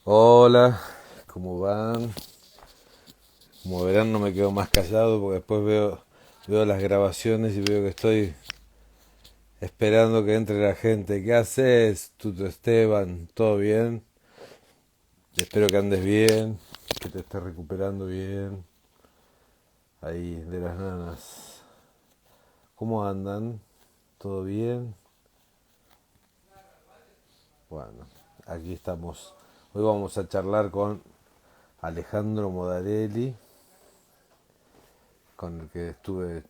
Hola, ¿cómo van? Como verán no me quedo más callado porque después veo las grabaciones y veo que estoy esperando que entre la gente. ¿Qué haces, Tuto Esteban? ¿Todo bien? Espero que andes bien, que te estés recuperando bien ahí de las nanas. ¿Cómo andan? ¿Todo bien? Bueno, aquí estamos. Hoy vamos a charlar con Alejandro Modarelli, con el que estuve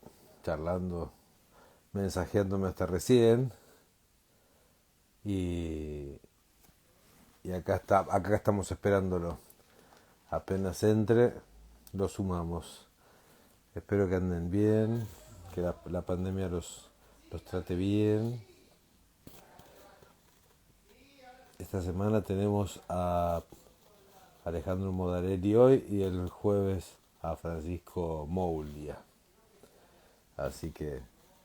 charlando, mensajeándome hasta recién. Y, y acá estamos esperándolo. Apenas entre, lo sumamos. Espero que anden bien, que la pandemia los trate bien. Esta semana tenemos a Alejandro Modarelli hoy y el jueves a Francisco Moulia. Así que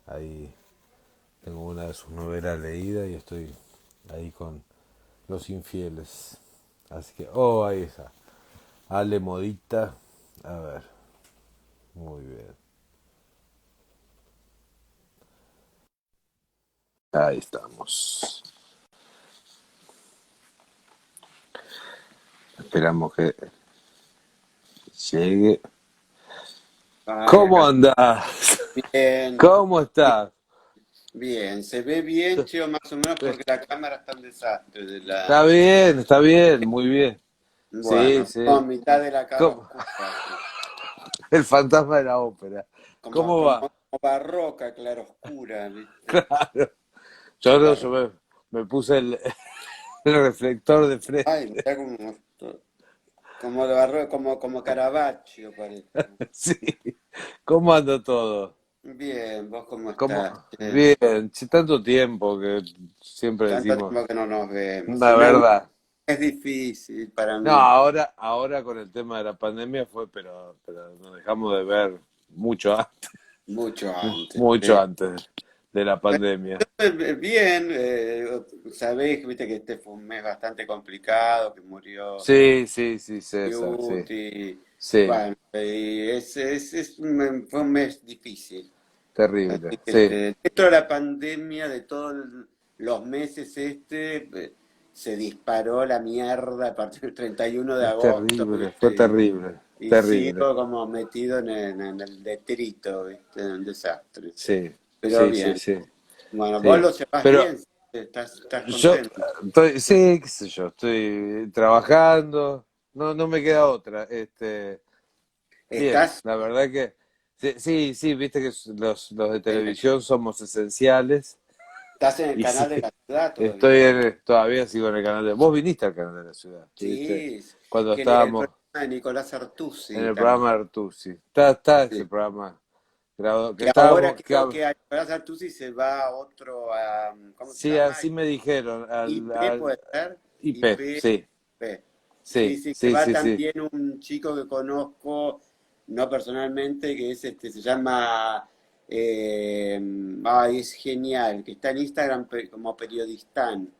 ahí tengo una de sus novelas leídas y estoy ahí con Los Infieles. Así que, ahí está. Ale Modita. A ver, muy bien. Ahí estamos. Esperamos que llegue. Ay, ¿Cómo acá andás? bien, ¿Cómo estás? bien. Se ve bien, Cheo, más o menos porque la cámara está un desastre de la... Está bien, muy bien. Sí, Bueno, sí. con mitad de la cara ¿Cómo? oscura, sí. El fantasma de la ópera. Como, ¿Cómo como, va? como barroca, claroscura, ¿viste? Claro. Yo creo que Barro... me puse el reflector de Ay, frente. mira como de barro, como Caravaggio parece. Sí. ¿Cómo anda todo? Bien, ¿vos cómo estás, ¿Cómo? che? Bien, si tanto tiempo que siempre Tanto decimos tiempo que no nos vemos. la verdad. Es difícil para No, mí, ahora con el tema de la pandemia fue, pero nos dejamos de ver mucho antes, mucho antes. mucho antes de la pandemia. Bien, sabés, viste que este fue un mes bastante complicado, que murió Sí, sí, sí, César, sí, Beauty. sí, Bueno, y fue un mes difícil. terrible, Así que sí, dentro de la pandemia, de todos los meses se disparó la mierda a partir del 31 de es agosto, terrible, fue ¿viste? terrible, Y terrible, sigo como metido en el detrito, ¿viste? En el desastre. sí, Pero sí, sí, bien. sí, Bueno, vos sí. lo llevas Pero bien, estás yo contento. estoy, sí, qué sé yo, estoy trabajando, no me queda otra, bien, Estás, la verdad que sí, sí, sí, viste que los de en el, televisión somos esenciales estás en el y sí, canal de la ciudad todavía. todavía sigo en el canal de... Vos viniste al canal de la ciudad, estuviste Sí, cuando que el estábamos programa de Nicolás en Artusi el también. programa de Artusi. Está ese Sí. programa grabado, que Que ahora estábamos, creo que a Nicolás Artusi se va a otro, ¿cómo se sí, llama? así me dijeron, IP puede ser. IP, IP. sí, P. Sí, sí, sí, que sí, va sí, sí. también un chico que conozco, no personalmente, que es se llama, es genial, que está en Instagram como periodistán,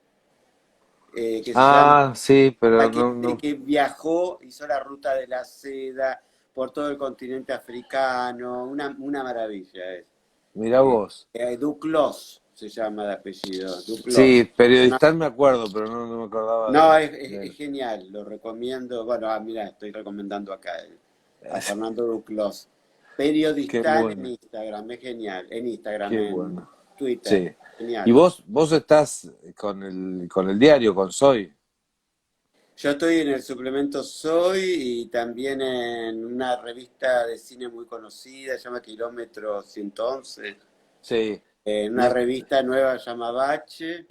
que se llama Ah, sí, pero que, no, que viajó, hizo la ruta de la seda por todo el continente africano, una maravilla es. mirá vos. Duclos se llama de apellido, Sí, Duclos. periodista me acuerdo, pero no me acordaba No, de es él. genial, lo recomiendo. Bueno, mira, estoy recomendando acá a Fernando Duclos. Qué Periodistán en bueno, Instagram, es genial. En Instagram, qué en bueno. Twitter, Sí. ¿Y genial. vos estás con el diario, con Soy? Yo estoy en el suplemento Soy y también en una revista de cine muy conocida, se llama Kilómetro 111. Sí. En Y una revista nueva se llama Bache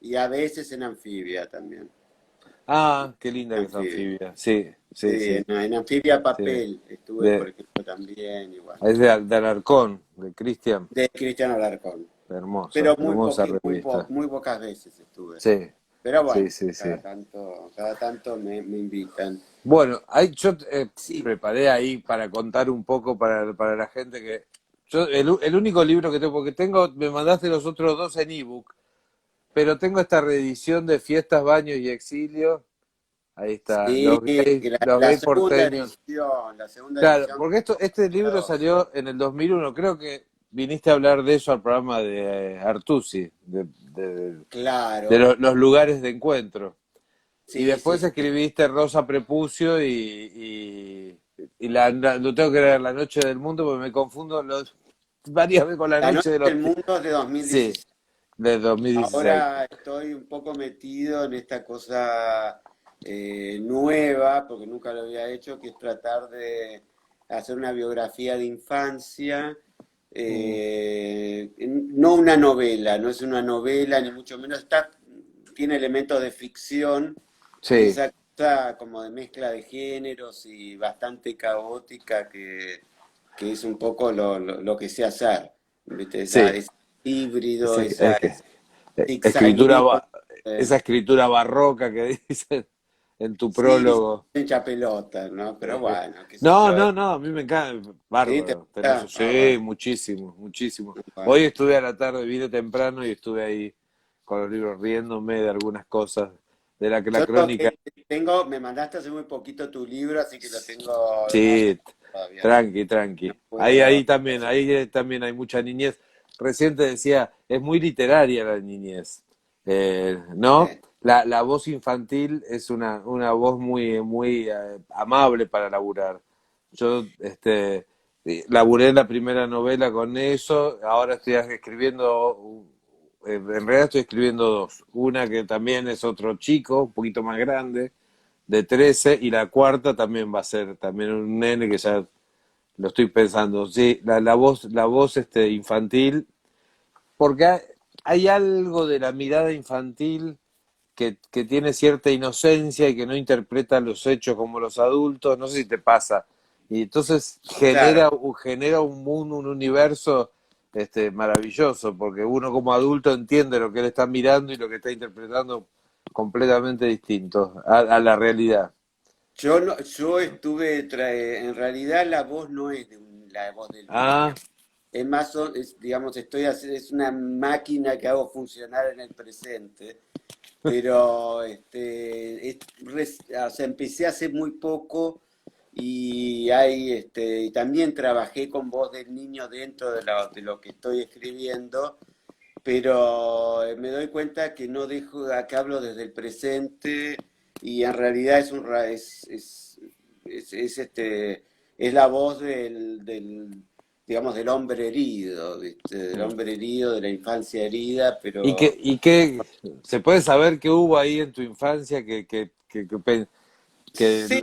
y a veces en Anfibia también. qué linda que es Anfibia. Anfibia. Sí, sí, Sí, sí, en Anfibia sí. Papel estuve, por De, ejemplo, también igual. es de Alarcón, de Cristian. De Cristiano Alarcón. Hermosa, Pero hermosa revista. muy pocas veces estuve. Sí, Pero sí, bueno, sí, sí. cada tanto me invitan. Bueno, yo Sí, preparé ahí para contar un poco para la gente que... Yo, el único libro que tengo, porque me mandaste los otros dos en ebook, pero tengo esta reedición de Fiestas, Baños y Exilio. Ahí está, Sí, que los la gays segunda porteños. edición, la segunda Claro, edición. porque este libro salió en el 2001. Creo que viniste a hablar de eso al programa de Artusi, de Claro, los lugares de encuentro. Y sí, sí, después sí. escribiste Rosa Prepucio lo tengo que leer La Noche del Mundo porque me confundo varias veces con La La Noche Noche de los... del Mundo es de Sí, 2016. de 2016. Ahora estoy un poco metido en esta cosa nueva, porque nunca lo había hecho, que es tratar de hacer una biografía de infancia, Mm, no una novela, no es una novela, ni mucho menos, tiene elementos de ficción y sí, esa cosa como de mezcla de géneros y bastante caótica que es un poco lo que sé hacer, ¿viste? sí, Ese híbrido, sí, ese escritura, zigzaguismo, esa eh, escritura barroca que dicen en tu sí, prólogo. hincha pelota, ¿no? Pero Eh, bueno, qué sé No, yo. no, no, a mí me encanta, ¿Sí? ¿Te bárbaro, tenés, gusta? Ah, sí, bueno, muchísimo, muchísimo. Hoy bueno. estuve a la tarde, vine temprano y estuve ahí con los libros riéndome de algunas cosas, de la Yo lo crónica. que tengo, me mandaste hace muy poquito tu libro, así que lo tengo en orden Sí, todavía, tranqui, no tranqui. pude Ahí también hay mucha niñez. Recién te decía, es muy literaria la niñez, ¿no? sí, La voz infantil es una voz muy amable para laburar. Yo, laburé la primera novela con eso, ahora estoy escribiendo, en realidad estoy escribiendo dos. Una que también es otro chico, un poquito más grande, de 13, y la cuarta también va a ser también un nene que ya lo estoy pensando. Sí, la voz infantil, porque hay algo de la mirada infantil que tiene cierta inocencia y que no interpreta los hechos como los adultos, no sé si te pasa. Y entonces claro. genera un mundo, un universo maravilloso, porque uno como adulto entiende lo que él está mirando y lo que está interpretando completamente distinto a la realidad. Yo, no, yo estuve, en realidad la voz no es la voz del Ah, niño. Es más, digamos, es una máquina que hago funcionar en el presente, pero o sea, empecé hace muy poco y también trabajé con voz del niño dentro de lo que estoy escribiendo, pero me doy cuenta que no dejo, que hablo desde el presente y en realidad es la voz digamos, del hombre herido, ¿viste? Del mm. hombre herido, de la infancia herida, ¿Y pero se puede saber qué hubo ahí en tu infancia que sí,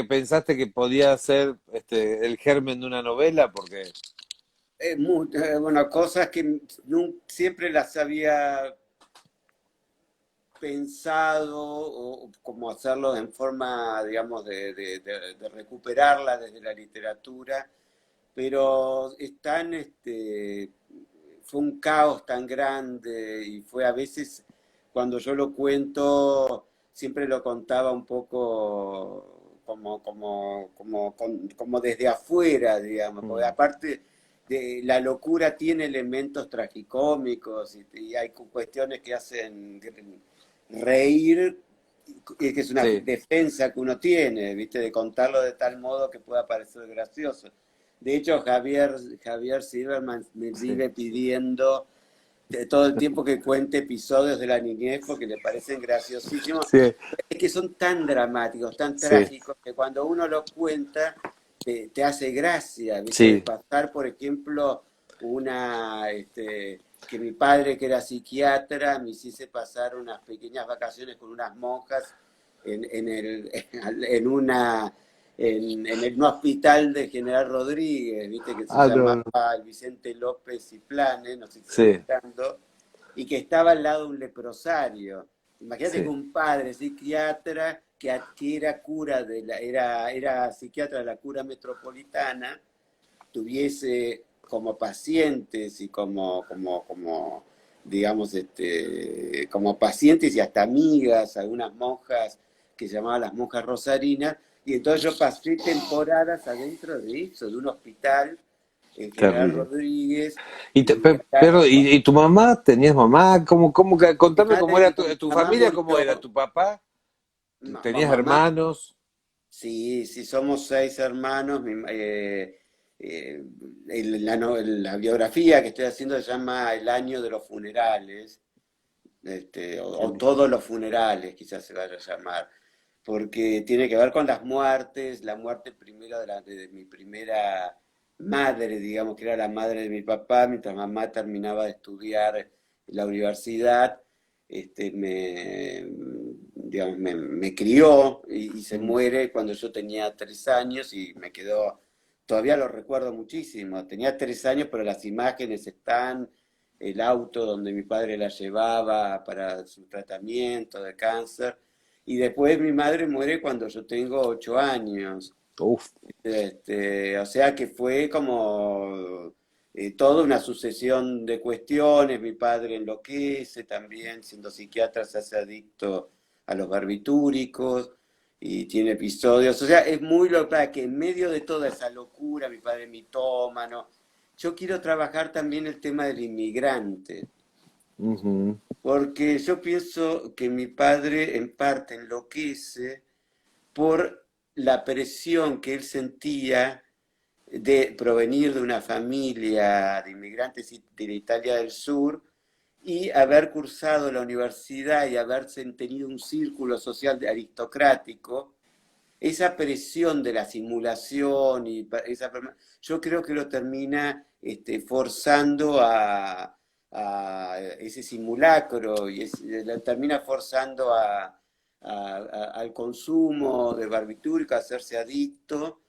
pensaste que podía ser el germen de una novela? Porque, bueno, cosas que siempre las había pensado o como hacerlo en forma, digamos, de recuperarla desde la literatura, pero fue un caos tan grande y fue a veces, cuando yo lo cuento, siempre lo contaba un poco como desde afuera, digamos, porque mm, aparte la locura tiene elementos tragicómicos y hay cuestiones que hacen reír, que es una sí, defensa que uno tiene, ¿viste? De contarlo de tal modo que pueda parecer gracioso. De hecho, Javier Silverman me sí, vive pidiendo todo el tiempo que cuente episodios de la niñez porque le parecen graciosísimos. sí, Es que son tan dramáticos, tan sí, trágicos, que cuando uno los cuenta te hace gracia, ¿viste? De sí, pasar, por ejemplo, que mi padre, que era psiquiatra, me hiciese pasar unas pequeñas vacaciones con unas monjas en en una en un hospital de General Rodríguez, viste, que se ah, no, llamaba no, el Vicente López y Planes, no sé si sigue sí, estando, y que estaba al lado de un leprosario. Imagínate que sí, un padre psiquiatra que era cura era psiquiatra de la cura metropolitana, tuviese como pacientes y digamos, como pacientes y hasta amigas, algunas monjas que se llamaban las monjas rosarinas, y entonces yo pasé temporadas adentro de eso, de un hospital en General terrible. Rodríguez, Y y acá, pero, ¿y tu mamá? ¿Tenías mamá? Contame mi cómo era mi tu mamá familia, cómo era, murió, tu papá. ¿Tenías Mamá, hermanos? sí, sí, somos 6 hermanos. La biografía que estoy haciendo se llama El año de los funerales, Qué o lindo. todos los funerales, quizás se vaya a llamar, porque tiene que ver con las muertes, la muerte primero de mi primera madre, digamos, que era la madre de mi papá, mientras mamá terminaba de estudiar en la universidad, digamos, me crió y se Mm. muere cuando yo tenía 3 años y me quedó, todavía lo recuerdo muchísimo, tenía 3 años, pero las imágenes están, el auto donde mi padre la llevaba para su tratamiento de cáncer. Y después mi madre muere cuando yo tengo 8 años. Uf, O sea que fue como toda una sucesión de cuestiones. Mi padre enloquece también, siendo psiquiatra se hace adicto a los barbitúricos y tiene episodios. O sea, es muy loca que en medio de toda esa locura, mi padre mitómano, yo quiero trabajar también el tema del inmigrante. ujú, Porque yo pienso que mi padre en parte enloquece por la presión que él sentía de provenir de una familia de inmigrantes de Italia del Sur y haber cursado la universidad y haber tenido un círculo social aristocrático, esa presión de la simulación yo creo que lo termina forzando a ese simulacro y lo termina forzando al consumo de barbitúrico, a hacerse adicto,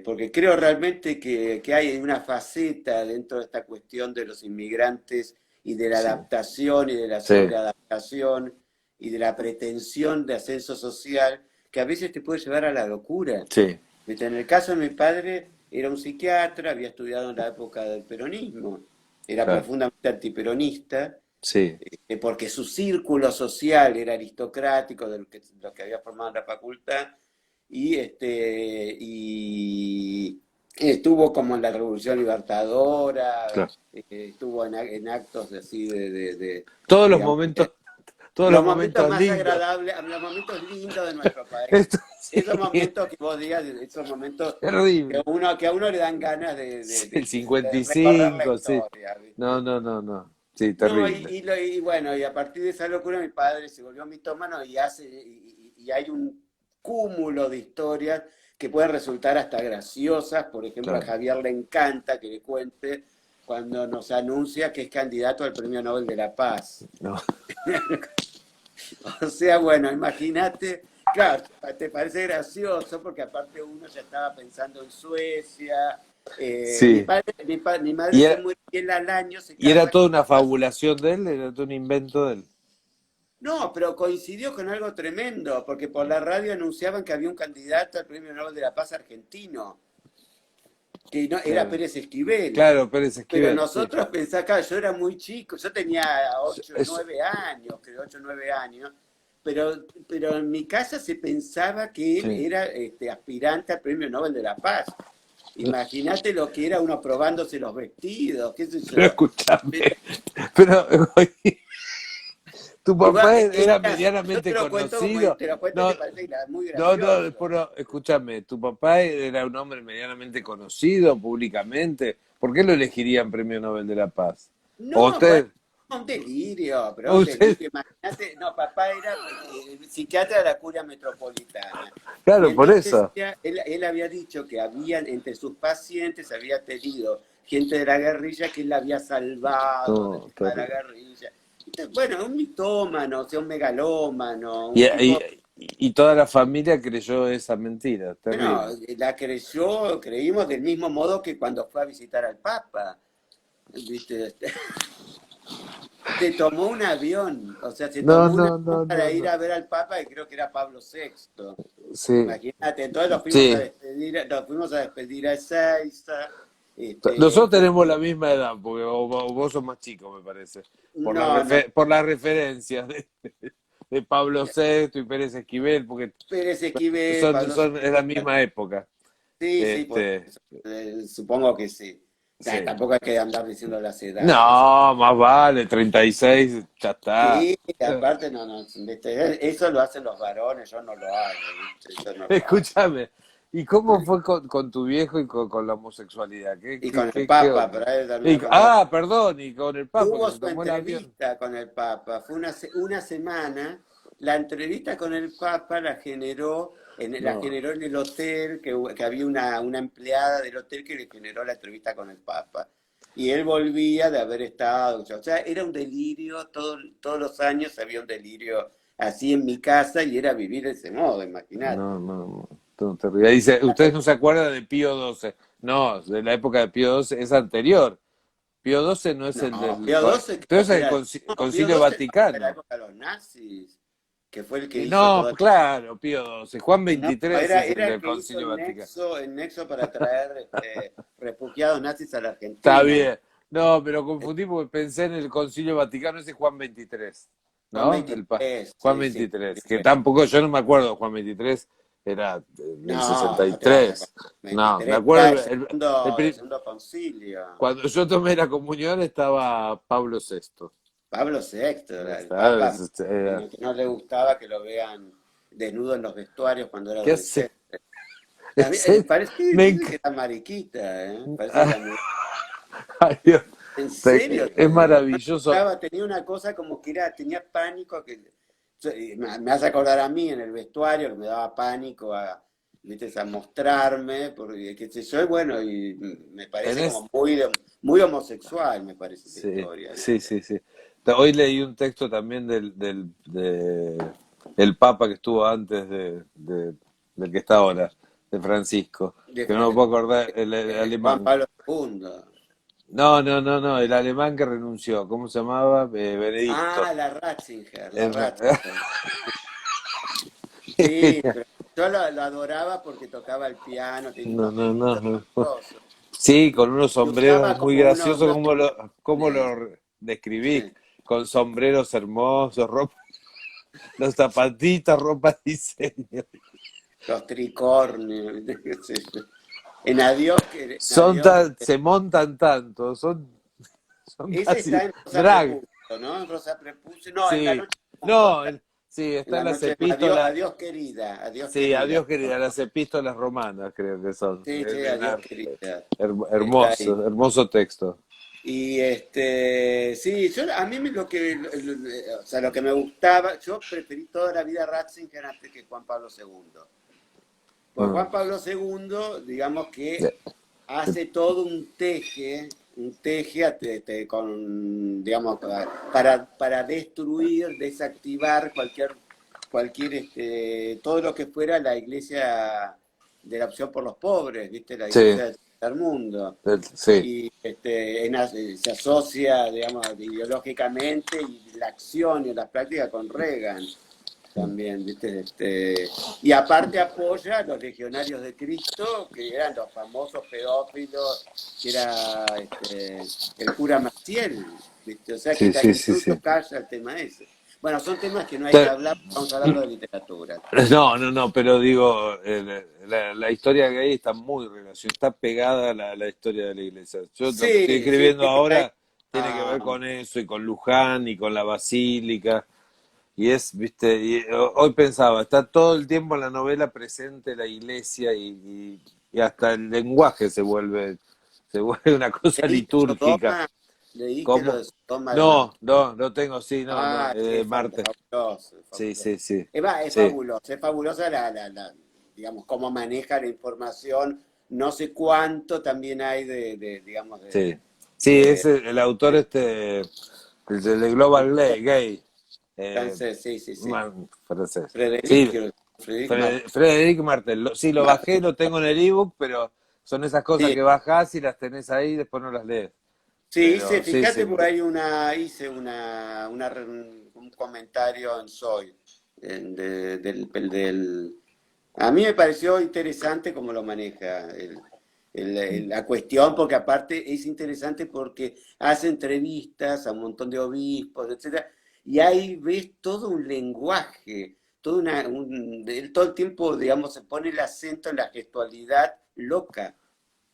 porque creo realmente que hay una faceta dentro de esta cuestión de los inmigrantes y de la sí, adaptación y de la sí, sobreadaptación y de la pretensión de ascenso social que a veces te puede llevar a la locura. sí, ¿Viste? En el caso de mi padre, era un psiquiatra, había estudiado en la época del peronismo, era claro, profundamente antiperonista, sí. porque su círculo social era aristocrático, de los que había formado en la facultad, y estuvo como en la Revolución Libertadora, Claro. estuvo en actos así Todos los digamos, momentos, todos los los momentos momentos más lindos. agradables, los momentos lindos de nuestro país. Esto Esos sí, momentos que vos digas, esos momentos terrible. que a uno le dan ganas El de recorrer la 55, sí. historia, No, ¿viste? no, no, no. Sí, No, terrible. y bueno, y a partir de esa locura mi padre se volvió mitómano y hay un cúmulo de historias que pueden resultar hasta graciosas. Por ejemplo, a Claro. Javier le encanta que le cuente cuando nos anuncia que es candidato al Premio Nobel de la Paz. No. O sea, bueno, imagínate, claro, te parece gracioso porque aparte uno ya estaba pensando en Suecia. Sí. Mi madre Y se era, muere y él al año se y era casa con toda una una. fabulación de él, era todo un invento de él. No, pero coincidió con algo tremendo, porque por la radio anunciaban que había un candidato al Premio Nobel de la Paz argentino, que no, era Claro. Pérez Esquivel. Claro, Pérez Pero Esquivel, sí. nosotros pensamos, claro, yo era muy chico, yo tenía 8, Es, 9 años, creo, 8, 9 años, pero en mi casa se pensaba que él sí. era aspirante al Premio Nobel de la Paz. Imagínate lo que era uno probándose los vestidos, qué sé Pero yo. escúchame, pero tu Igual, papá era yo te medianamente lo cuento conocido. te lo cuento y No, te parece muy no, no, gracioso. pero escúchame, tu papá era un hombre medianamente conocido públicamente. ¿Por qué lo elegirían Premio Nobel de la Paz? ¿O No, bueno, usted? un delirio, pero ¿O un usted? delirio. Imagínate, no, papá era psiquiatra de la curia metropolitana. Y Claro, por entonces eso. él había dicho que habían, entre sus pacientes, había tenido gente de la guerrilla que él la había salvado del No, tema de la terrible. guerrilla. Entonces, bueno, un mitómano, o sea, un megalómano, Y, un tipo. y toda la familia creyó esa mentira, Bueno, terrible. la creyó, creímos del mismo modo que cuando fue a visitar al Papa. ¿Viste? Se tomó un avión, o sea, se No, tomó un no, avión no, no, para ir no. a ver al Papa, y creo que era Pablo VI. Sí, Imagínate, entonces sí. nos fuimos a despedir a Ezeiza. Nosotros Fue, tenemos la misma edad, porque vos sos más chico, me parece. no, no, Por las referencias de Pablo VI y Pérez Esquivel, porque Pérez Esquivel, Pablo es la VI. misma época. Sí, sí, por Este, eso, supongo que sí. Sí. Tampoco hay que andar diciendo las edades. No, más vale, 36, ya está. Sí, aparte no, ¿viste? Eso lo hacen los varones, yo no lo hago, ¿viste? Yo no lo hago. Escúchame, ¿y cómo fue con tu viejo y con la homosexualidad? Y con el Qué Papa, onda? pero a él también me contó. Perdón, y con el Papa que Tuvo se su tomó el avión. entrevista con el Papa, fue una semana. La entrevista con el Papa la No, generó en el hotel, que había una empleada del hotel que le generó la entrevista con el Papa. Y él volvía de haber estado, o sea, era un delirio, todos los años había un delirio así en mi casa y era vivir de ese modo, imagínate. no, no te rías. Dice, ustedes no se acuerdan de Pío XII. No, de la época de Pío XII es anterior. Pío XII no es el No, del... Pío XII Pero creo es que el era, no, Pío Concilio XII fue de la Vaticano. época de los nazis, que fue el que hizo No, toda. claro, Pío XII. Juan No, 23 era, es el era el del que hizo Concilio Vaticano. el nexo para traer refugiados nazis a la Está Argentina. bien. No, pero confundí porque pensé en el Concilio Vaticano, ese Juan 23, Juan ¿no? 23, Juan sí, sí. 23, que tampoco, yo no me acuerdo, Juan 23 era del No, no te vas a acordar. 63. No, me 23 era acuerdo, el segundo concilio. cuando yo tomé la comunión estaba Pablo VI. Pablo VI, el Estaba- Papa, que no le gustaba que lo vean desnudo en los vestuarios cuando era ¿Qué hace? adolescente. También, parece, Me dice que enc- era mariquita, ¿eh? Parece que era muy. Ay, Dios. En serio Es te digo. No le maravilloso. gustaba, tenía una cosa como que tenía pánico me hace acordar a mí en el vestuario, que me daba pánico ¿viste? A mostrarme, porque qué sé yo, y bueno, y me parece Tenés, como muy homosexual, me parece esa sí, historia. sí. Hoy leí un texto también el Papa que estuvo antes del que está ahora, de Francisco, De, que no me puedo acordar, el Juan alemán. Pablo II. No, el alemán que renunció, ¿cómo se llamaba? Benedicto. Ah, la Ratzinger, la El- Ratzinger. Sí, pero yo lo adoraba porque tocaba el piano, tenía unos dibujitos no. hermosos. Sí, con unos Y sombreros usaba muy como graciosos, unos cómo tacones, lo describí, sí, con sombreros hermosos, ropa, los zapatitos, ropa de diseño. los tricornios, qué sé yo. En Adiós, Se montan tanto, son ese casi está en Rosa drag. Prepucio, ¿no? En Rosa Prepucio, no, en La Sí, Noche de Monzón, no, sí, en está La en las Noche de epístolas, Adiós sí, querida. adiós querida, las epístolas romanas creo que son. Sí, sí, Adiós querida. Está ahí. Hermoso texto. Y sí, a mí o sea, lo que me gustaba, yo preferí toda la vida a Ratzinger antes que Juan Pablo II. Pues Mm. Juan Pablo II, digamos que De- hace todo un teje digamos, para destruir, desactivar todo lo que fuera la iglesia de la opción por los pobres, ¿viste? La Sí, iglesia del tercer mundo. sí. Y se asocia, digamos, ideológicamente y la acción y la práctica con Reagan también, ¿viste? Y aparte apoya a los legionarios de Cristo, que eran los famosos pedófilos, que era el cura Maciel, ¿viste? O sea que Sí. incluso calla el tema ese. Bueno, son temas que no hay que hablar, estamos hablando de literatura. No, pero digo, la historia gay está muy relacionada, está pegada a la historia de la iglesia. Yo lo que estoy Sí, sí, escribiendo viste que hay. ahora tiene que ver Ah, con eso, y con Luján, y con la basílica, y viste, hoy pensaba, está todo el tiempo en la novela presente la iglesia, y hasta el lenguaje se vuelve una cosa ¿leíste litúrgica. Sodoma? ¿Leíste lo ¿Cómo? de Sodoma de Martín? No, lo tengo, sí, no, Ah, sí, es Marte. fabuloso, es Sí, fabuloso. sí. Es Sí. fabuloso, es fabulosa digamos, cómo maneja la información. No sé cuánto también hay digamos, Sí, sí, es de- el autor el de Global Gay, eh, entonces, sí, sí, sí. francés. Sí, Frederic Martel. Frederic Martel. Sí, lo bajé, lo tengo en el ebook, pero son esas cosas Sí, que bajás y las tenés ahí y después no las lees. sí, Pero fíjate sí. por ahí hice un comentario en Soy, a mí me pareció interesante cómo lo maneja la cuestión, porque aparte es interesante porque hace entrevistas a un montón de obispos, etcétera, y ahí ves todo un lenguaje, él todo el tiempo, digamos, se pone el acento en la gestualidad loca,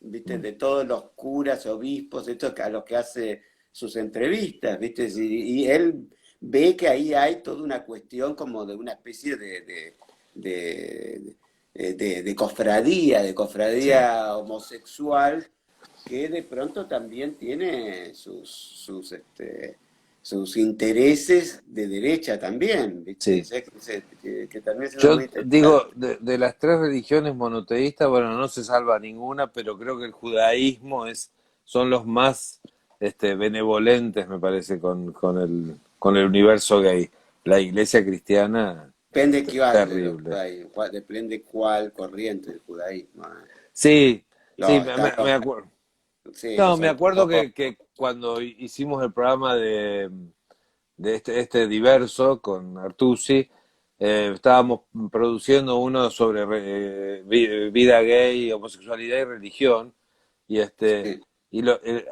¿viste? De todos los curas, obispos, estos a los que hace sus entrevistas, ¿viste? Y él ve que ahí hay toda una cuestión como de una especie de, de Sí. cofradía homosexual que de pronto también tiene sus intereses de derecha también, ¿viste? O Sí. sea, que también es Yo muy interesante. digo, de las tres religiones monoteístas, bueno, no se salva ninguna, pero creo que el judaísmo son los más benevolentes, me parece, con el universo gay. La iglesia cristiana, Depende cuál de los terrible. judaísmos, depende cuál corriente del judaísmo. Sí, sí, Están me los, acuerdo. sí, No, los me acuerdo ortodoxos. que cuando hicimos el programa de este diverso con Artusi, estábamos produciendo uno sobre vida gay, homosexualidad y religión, y Sí.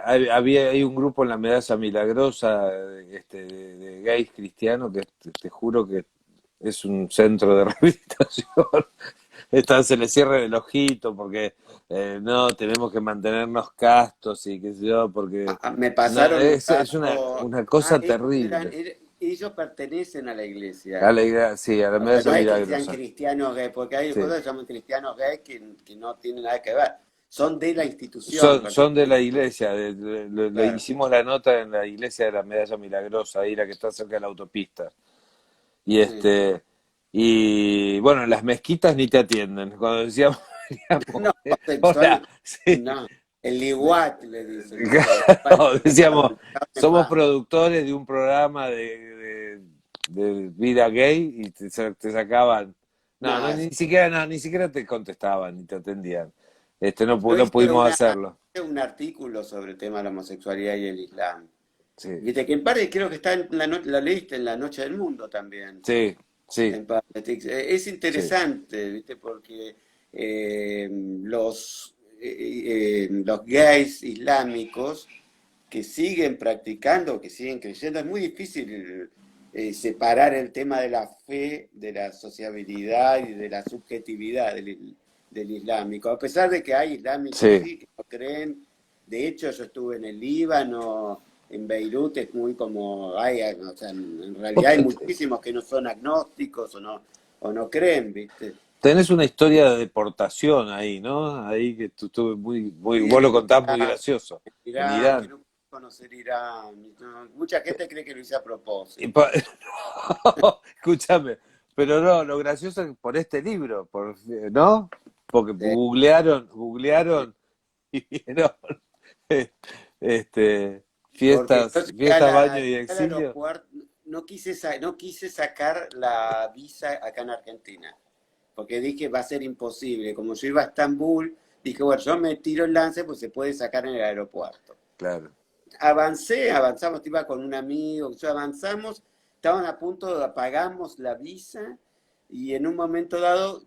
hay un grupo en la Medalla Milagrosa de gays cristianos que te juro que es un centro de rehabilitación. Se le cierra el ojito porque no, tenemos que mantenernos castos y qué sé yo, porque Me no, pasaron un es dato. una cosa Eran, terrible. ellos pertenecen a la A iglesia. la idea, sí, a la O sea, medalla no es que sean milagrosa. cristianos gays, porque hay Sí. cosas que se llaman cristianos gays que no tienen nada que ver. Son de la institución, Son de la pertenecen. iglesia, le Claro. hicimos la nota en la iglesia de la medalla milagrosa, ahí la que está cerca de la autopista. Y Sí. y bueno, en las mezquitas ni te atienden. Cuando decíamos, No, decíamos, homosexual, hola, sí. no. El liwat le dicen, ¿viste? A los cuales Claro, le pagan decíamos, un en somos pan. productores de un programa de vida gay y te sacaban. No, No, no, ni siquiera, no, ni siquiera te contestaban ni te atendían. yo No hice pudimos hacerlo. un artículo sobre el tema de la homosexualidad y el Islam. Sí, Viste que en parte creo que está en la leíste en La Noche del Mundo también. sí, sí, En parte. Es sí, interesante, ¿viste? Porque los gays islámicos que siguen practicando, que siguen creyendo, es muy difícil separar el tema de la fe, de la sociabilidad y de la subjetividad del islámico. A pesar de que hay islámicos, sí. sí, que no creen. De hecho, yo estuve en el Líbano, en Beirut, es muy como, o sea, en realidad hay muchísimos que no son agnósticos o no creen, ¿viste? Tenés una historia de deportación ahí, ¿no? Ahí que tú estuve Sí, vos lo en contás muy Irak, gracioso. En Irán, que Irán. no pude conocer Irán. No, mucha gente cree que lo hice a Y propósito. pa- Escúchame, pero no, lo gracioso es que por este libro, ¿no? Porque Sí, sí. googlearon y vieron Porque yo fiestas, baño y llegué al exilio. aeropuerto, no quise sacar la visa acá en Argentina, porque dije va a ser imposible. Como yo iba a Estambul, dije, bueno, yo me tiro el lance, pues se puede sacar en el aeropuerto. Claro. Avanzamos, iba con un amigo, yo avanzamos, estaban a punto, apagamos la visa y en un momento dado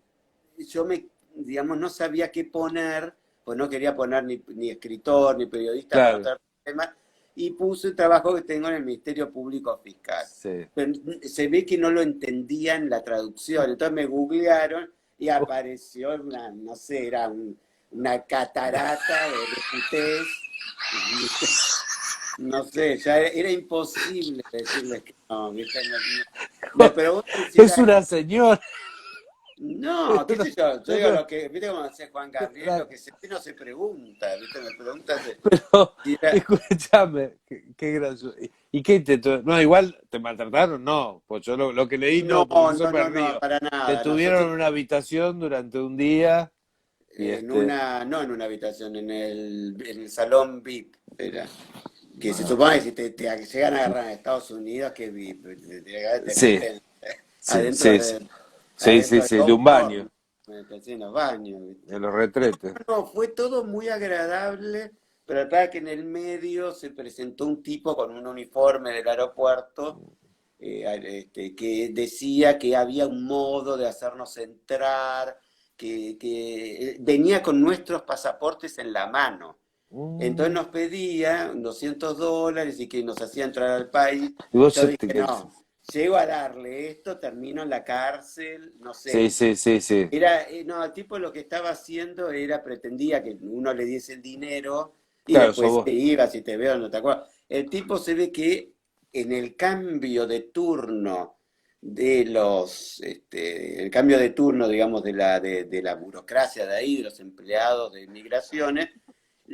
digamos, no sabía qué poner, pues no quería poner ni escritor, ni periodista para no Claro, tener problemas, y puse un trabajo que tengo en el Ministerio Público Fiscal. sí. Pero se ve que no lo entendían la traducción, entonces me googlearon y apareció no sé, una catarata de putés. No sé, ya era imposible decirles que no, ¿viste? Me preguntan si Es era. una señora. No, qué sé yo, yo digo Pero, lo que, ¿viste cómo decía Juan Gabriel? Lo que se ve no se pregunta, ¿viste? Me preguntan pero, si era. escúchame, qué gracioso. ¿Y qué intentó? No, igual te maltrataron, no. Pues yo lo que leí No, no, porque eso no, me no, no, río. para Te nada. tuvieron Nosotros en una habitación durante un día y no en una habitación, en el salón VIP, era. Que se supone que si te llegan a agarrar en Estados Unidos, que VIP, te sí, meten sí, adentro sí, de, sí, adentro sí, del sí, de un baño, confort, así en los baños, ¿viste? en los retretes. No, fue todo muy agradable, pero la verdad es que en el medio se presentó un tipo con un uniforme del aeropuerto que decía que había un modo de hacernos entrar, que venía con nuestros pasaportes en la mano. Entonces Mm. nos pedía $200 y que nos hacía entrar al país. Y vos Yo ya dije, te quedás. no, llego a darle esto, termino en la cárcel, no Sí, sé. sí, sí, sí. Era, no, el tipo lo que estaba haciendo era, pretendía que uno le diese el dinero y Claro, sos después vos. se iba, si te veo, no te acuerdas. El tipo se ve que en el cambio de turno el cambio de turno, digamos, de la burocracia de ahí, de los empleados de migraciones,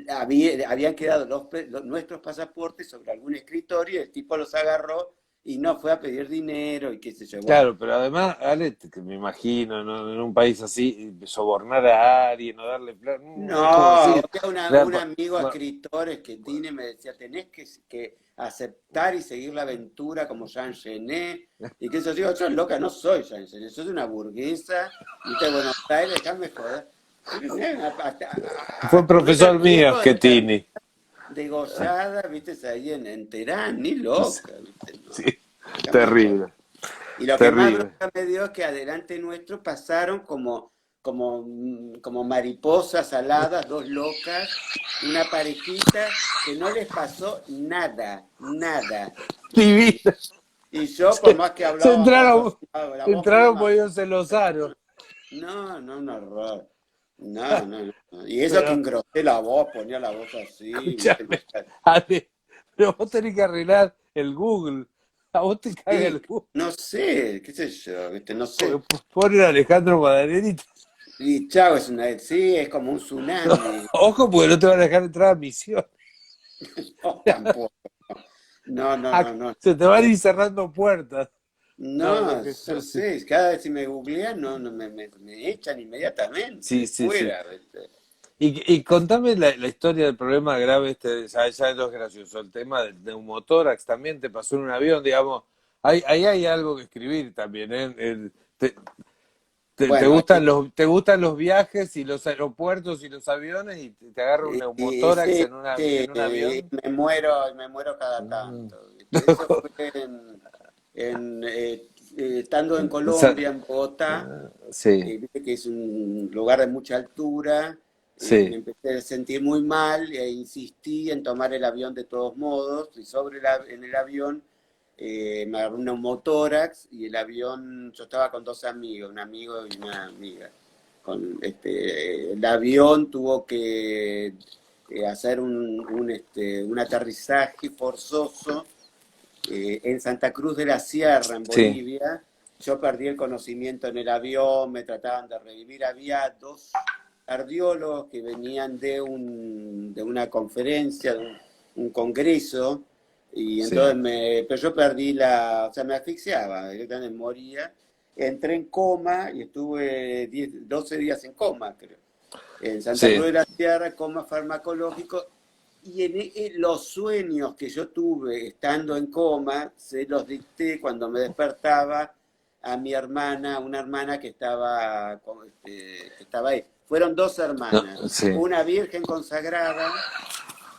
habían quedado nuestros pasaportes sobre algún escritorio, y el tipo los agarró y no fue a pedir dinero y qué sé yo. Bueno, Claro, pero además, Ale, que me imagino, ¿no? En un país así, sobornar a alguien o darle plata, no, es como decir, había la un pa- amigo pa- escritor argentino y me decía, tenés que aceptar y seguir la aventura como Jean Genet. Y que eso digo, yo loca, no soy Jean Genet, soy una burguesa, viste, de Buenos Aires, déjame joder. Yo qué sé, fue correr el profesor mío, riesgo de terminar Schettini. degollada, viste, ahí en Terán, ni loca, viste, Sí, no, déjame joder. terrible, Y lo que más terrible. bronca me dio es que adelante nuestro pasaron como mariposas aladas, dos locas, una parejita que no les pasó nada, nada. Y, Divina. y yo, por Se, más que se hablaba entraron, balbuceaba, la voz muy entraron por mal. ellos en los aros. No, no, un horror. No, no, no. Y eso que Pero, engrosé la voz, ponía la voz así, ¿viste? escúchame, Ale, pero vos tenés que arreglar el Google. A vos te caga el Sí, Google. no sé, qué sé yo, ¿viste? No sé. Ponen a Alejandro Madanerita. Y chao, sí, es como un tsunami. Ojo, porque no te van a dejar entrar a misión. No, tampoco. No, no, no, no. Se te van a ir cerrando puertas. No, no, No, que yo sí. sé, cada vez si me googlean, no, no me echan Sí, inmediatamente, sí, sí. fuera, ¿viste? Y contame la historia del problema grave ya no es gracioso, el tema del neumotórax también te pasó en un avión, digamos, ahí hay algo que escribir también, ¿eh? Bueno, Te gustan los viajes y los aeropuertos y los aviones y te agarra un neumotórax sí, sí, en un avión? me muero cada Mm. tanto, ¿viste? Eso fue estando en Colombia, en Bogotá. Sí, Viste que es un lugar de mucha altura, me sí, empecé a sentir muy mal e insistí en tomar el avión de todos modos, y en el avión me agarró un neumotórax y el avión, yo estaba con dos amigos, un amigo y una amiga. El avión tuvo que hacer un aterrizaje forzoso en Santa Cruz de la Sierra, en sí, Bolivia. Yo perdí el conocimiento en el avión, me trataban de revivir. Había dos cardiólogos que venían de una conferencia, un congreso, y sí, entonces pero yo o sea, me asfixiaba, directamente moría. Entré en coma y estuve 12 días en coma, creo. En Santa Cruz sí, de la Sierra, coma farmacológico, y los sueños que yo tuve estando en coma, se los dicté cuando me despertaba a mi hermana, una hermana que estaba ahí. Fueron dos no, hermanas, sí. una virgen consagrada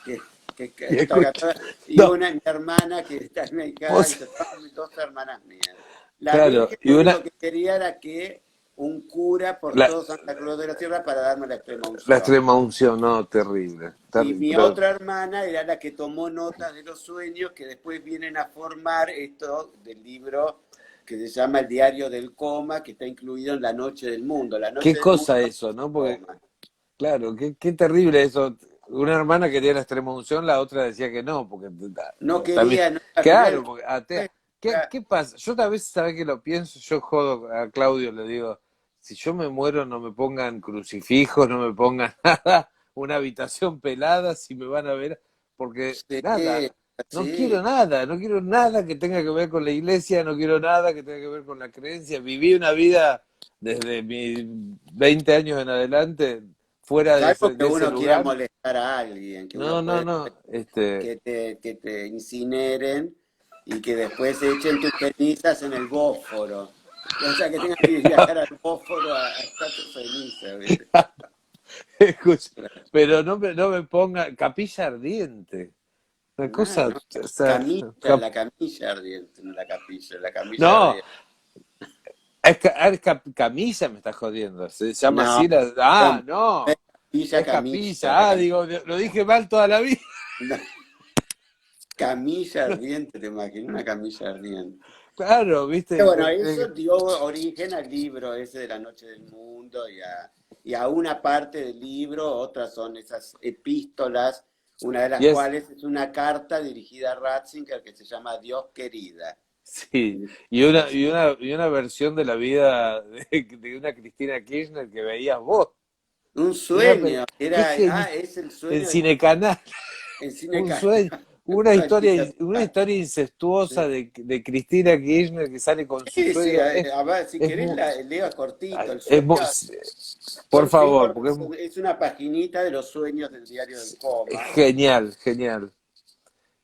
que, que Y está escucha, casada, y no, una mi hermana que está medicada, y vos, son mis dos hermanas mías. La claro, virgen y lo una, único que quería era que un cura por la, todo Santa Cruz de la Sierra para darme la extrema la unción. extrema unción, no, terrible, Y terrible, mi pero otra hermana era la que tomó notas de los sueños que después vienen a formar esto del libro que se llama El Diario del Coma, que está incluido en La Noche del Mundo. La qué Noche del Mundo cosa es eso, ¿no? el Porque, coma. claro, qué terrible eso. Una hermana quería la extrema unción, la otra decía que no, porque No también, quería, no la quería claro, el porque atea. cura. ¿Qué pasa? Yo a veces, ¿sabes que lo pienso? Yo jodo a Claudio, le digo, si yo me muero no me pongan crucifijos, no me pongan nada, una habitación pelada, si me van a ver, porque Sí, nada, sí. no quiero nada que tenga que ver con la iglesia, no quiero nada que tenga que ver con la creencia. Viví una vida desde mis 20 años en adelante fuera Salvo que de ese uno quiera lugar. molestar a alguien, que No, uno no, puede no, que te incineren y que después echen tus cenizas en el Bósforo. O sea, que tengas que viajar al Bósforo a echar tus cenizas, ¿viste? escucha, pero no me ponga capilla ardiente. Una No, cosa, no. o sea, La camilla ardiente, no la capilla, la camilla no, ardiente. camilla me está jodiendo. Se llama No, así la. no Ah, es no, capilla, es camilla, capilla. Ah, digo, lo dije mal toda la vida. no, camilla ardiente, te imaginas, una camilla ardiente. Claro, viste. Pero bueno, eso dio origen al libro ese de La Noche del Mundo y a una parte del libro, otras son esas epístolas, una de las Y es, cuales es una carta dirigida a Ratzinger que se llama Dios querida. sí, y una versión de la vida de una Cristina Kirchner que veías vos. Un Una sueño, qué era, genial. es el En sueño de Cinecanal, en Cine un sueño, una historia incestuosa de Cristina Kirchner que sale con su Sí, sí, suegro. a ver, si Es querés muy, leo cortito, el es sueño muy- por son favor, primos, porque es una paginita de los sueños del diario del es coma. genial, genial.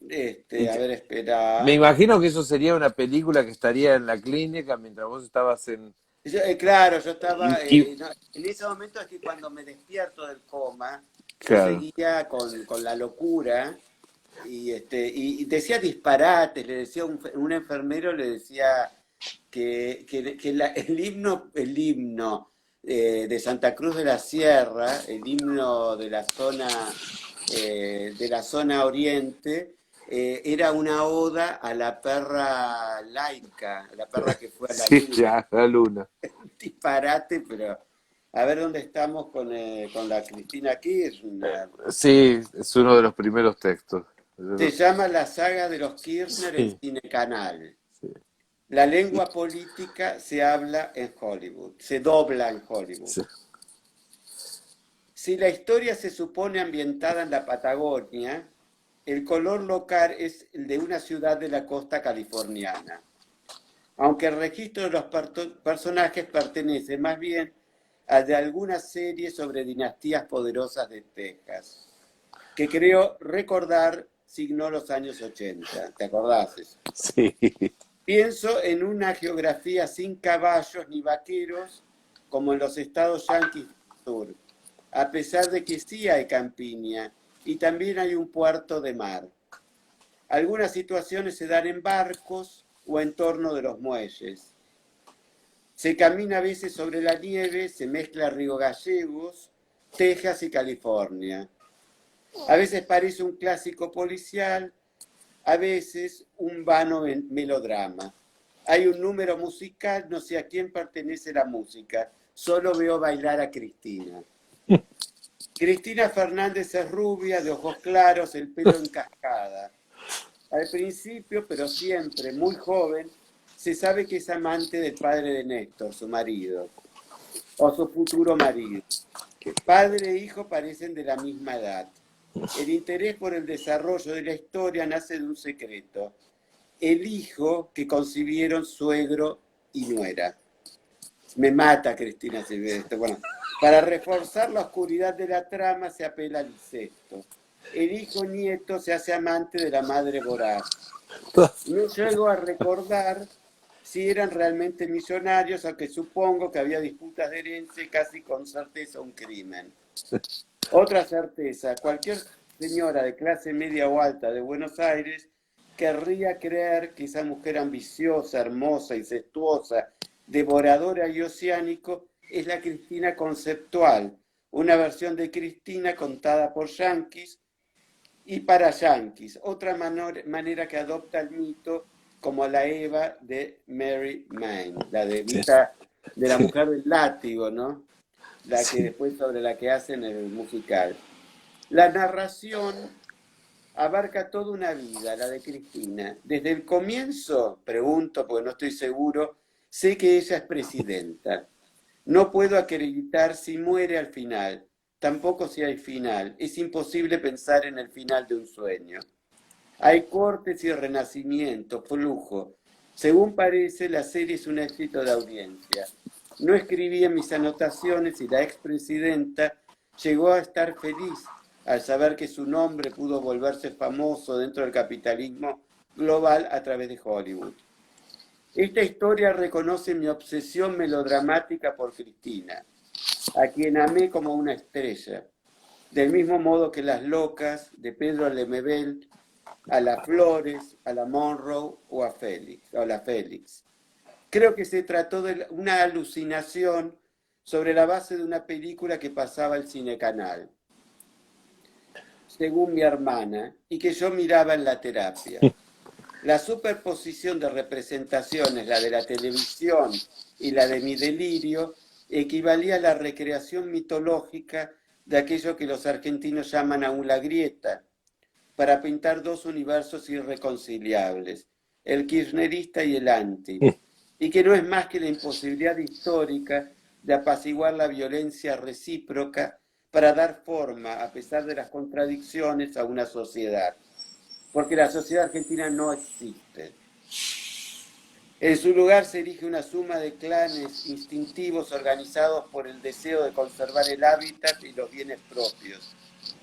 A ver, Me espera. imagino que eso sería una película que estaría en la clínica mientras vos estabas en... Claro, yo estaba, y- no, en ese momento es que cuando me despierto del coma, yo claro. seguía con la locura y decía disparates, le decía un enfermero, le decía el himno de Santa Cruz de la Sierra, el himno de la zona oriente, era una oda a la perra laica, a la perra que fue a la Sí, luna. ya, la luna. Un disparate, pero a ver dónde estamos con la Cristina Kirchner. Sí, es uno de los primeros textos. Se llama La saga de los Kirchner en Sí, Cinecanal. sí, La lengua política se habla en Hollywood, se dobla en Hollywood. sí. Si la historia se supone ambientada en la Patagonia, el color local es el de una ciudad de la costa californiana, aunque el registro de los personajes pertenece más bien al de alguna serie sobre dinastías poderosas de Texas, que creo recordar signó los años 80. ¿Te acordás eso? Sí. Pienso en una geografía sin caballos ni vaqueros, como en los estados yanquis del sur, a pesar de que sí hay campiña y también hay un puerto de mar. Algunas situaciones se dan en barcos o en torno de los muelles. Se camina a veces sobre la nieve, se mezcla Río Gallegos, Texas y California. A veces parece un clásico policial, a veces un vano melodrama. Hay un número musical, no sé a quién pertenece la música, solo veo bailar a Cristina. Cristina Fernández es rubia, de ojos claros, el pelo en cascada. Al principio, pero siempre muy joven, se sabe que es amante del padre de Néstor, su marido, o su futuro marido. Padre e hijo parecen de la misma edad. El interés por el desarrollo de la historia nace de un secreto: el hijo que concibieron suegro y nuera. Me mata Cristina si ve esto. Bueno, para reforzar la oscuridad de la trama se apela al incesto. El hijo nieto se hace amante de la madre voraz. No llego a recordar si eran realmente millonarios, aunque supongo que había disputas de herencia y casi con certeza un crimen. Otra certeza: cualquier señora de clase media o alta de Buenos Aires querría creer que esa mujer ambiciosa, hermosa, incestuosa, devoradora y oceánico es la Cristina conceptual, una versión de Cristina contada por yanquis y para yanquis, otra manera que adopta el mito, como la Eva de Mary Main, la de Vita, de la mujer del látigo, ¿no? La que Sí. después sobre la que hacen el musical. La narración abarca toda una vida, la de Cristina. Desde el comienzo, pregunto porque no estoy seguro, sé que ella es presidenta. No puedo acreditar si muere al final, tampoco si hay final. Es imposible pensar en el final de un sueño. Hay cortes y renacimiento, flujo. Según parece, la serie es un éxito de audiencia. No escribí en mis anotaciones y la expresidenta llegó a estar feliz al saber que su nombre pudo volverse famoso dentro del capitalismo global a través de Hollywood. Esta historia reconoce mi obsesión melodramática por Cristina, a quien amé como una estrella, del mismo modo que Las Locas de Pedro Lemebel, a la Flores, a la Monroe o a Félix, o a la Félix. Creo que se trató de una alucinación sobre la base de una película que pasaba el Cinecanal, según mi hermana, y que yo miraba en la terapia. La superposición de representaciones, la de la televisión y la de mi delirio, equivalía a la recreación mitológica de aquello que los argentinos llaman aún la grieta, para pintar dos universos irreconciliables, el kirchnerista y el anti, y que no es más que la imposibilidad histórica de apaciguar la violencia recíproca para dar forma, a pesar de las contradicciones, a una sociedad. Porque la sociedad argentina no existe. En su lugar se erige una suma de clanes instintivos organizados por el deseo de conservar el hábitat y los bienes propios,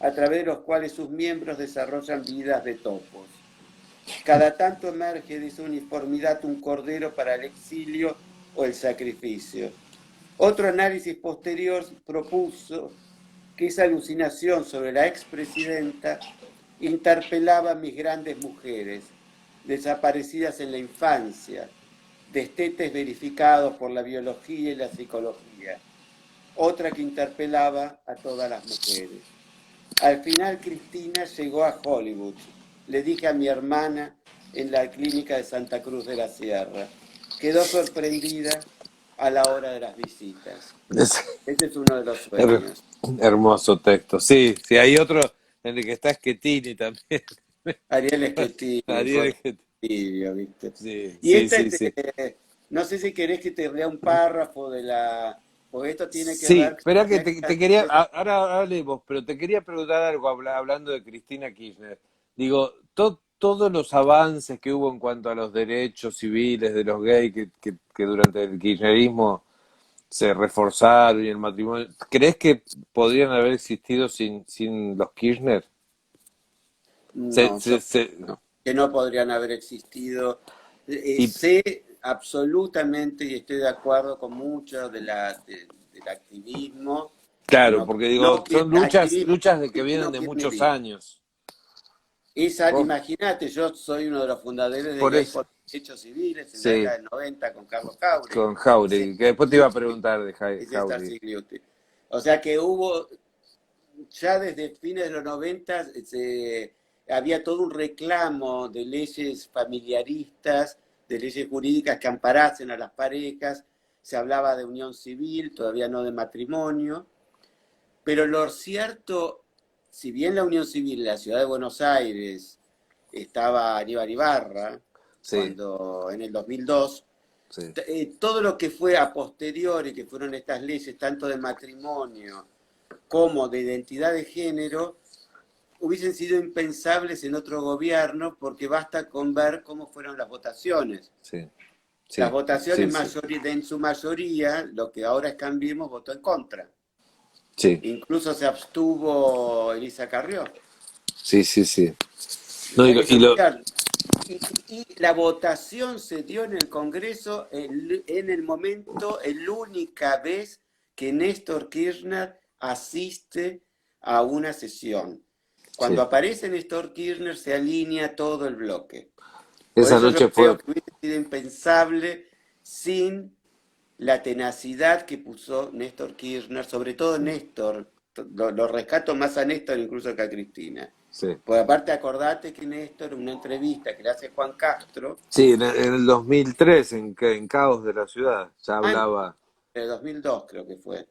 a través de los cuales sus miembros desarrollan vidas de topos. Cada tanto emerge de esa uniformidad un cordero para el exilio o el sacrificio. Otro análisis posterior propuso que esa alucinación sobre la expresidenta interpelaba a mis grandes mujeres, desaparecidas en la infancia, destetes verificados por la biología y la psicología. Otra que interpelaba a todas las mujeres. Al final Cristina llegó a Hollywood. Le dije a mi hermana en la clínica de Santa Cruz de la Sierra. Quedó sorprendida a la hora de las visitas. Ese es uno de los sueños. Hermoso texto. Sí, sí, hay otro en el que está Schettini también. Ariel Schettini, Ariel Schettini, ¿viste? Sí, Y sí, sí, sí. no sé si querés que te lea un párrafo de la... Porque esto tiene que Sí, ver... espera que te quería, ahora hablemos, pero te quería preguntar algo hablando de Cristina Kirchner. Digo, todos los avances que hubo en cuanto a los derechos civiles de los gays que durante el kirchnerismo se reforzaron y el matrimonio, ¿crees que podrían haber existido sin los Kirchner? No, yo Se- no, que no podrían haber existido. y Sé absolutamente y estoy de acuerdo con mucho del activismo, claro, no, porque digo, no son activismo, luchas de que no vienen de muchos kirchnerismo. años. Vos, Imagínate, yo soy uno de los fundadores de por Gay eso, por Derechos Civiles en la sí, década del 90 con Carlos Jauregui con y Jauregui, César que después te iba a Cigliuti, preguntar de y César Jauregui. Cigliuti. O sea que hubo ya desde fines de los 90 había todo un reclamo de leyes familiaristas, de leyes jurídicas que amparasen a las parejas, se hablaba de unión civil, todavía no de matrimonio, pero lo cierto, si bien la unión civil en la ciudad de Buenos Aires estaba Aníbal Ibarra, Sí, cuando en el 2002, sí, todo lo que fue a posteriori, que fueron estas leyes tanto de matrimonio como de identidad de género, hubiesen sido impensables en otro gobierno porque basta con ver cómo fueron las votaciones. sí, Las sí, votaciones sí, sí, en su mayoría, lo que ahora es Cambiemos, votó en contra. sí, Incluso se abstuvo Elisa Carrió. sí, sí, sí. No, Eso es mundial. Y la votación se dio en el Congreso en el momento, en la única vez que Néstor Kirchner asiste a una sesión. Cuando sí. aparece Néstor Kirchner se alinea todo el bloque. Por Esa eso yo noche creo fue, que hubiese sido impensable sin la tenacidad que puso Néstor Kirchner, sobre todo Néstor. Lo rescato más a Néstor incluso que a Cristina. sí. Pues aparte acordate que Néstor, en una entrevista que le hace Juan Castro, Sí, en el 2003, en Caos de la Ciudad, ya en hablaba. el 2002 creo que fue,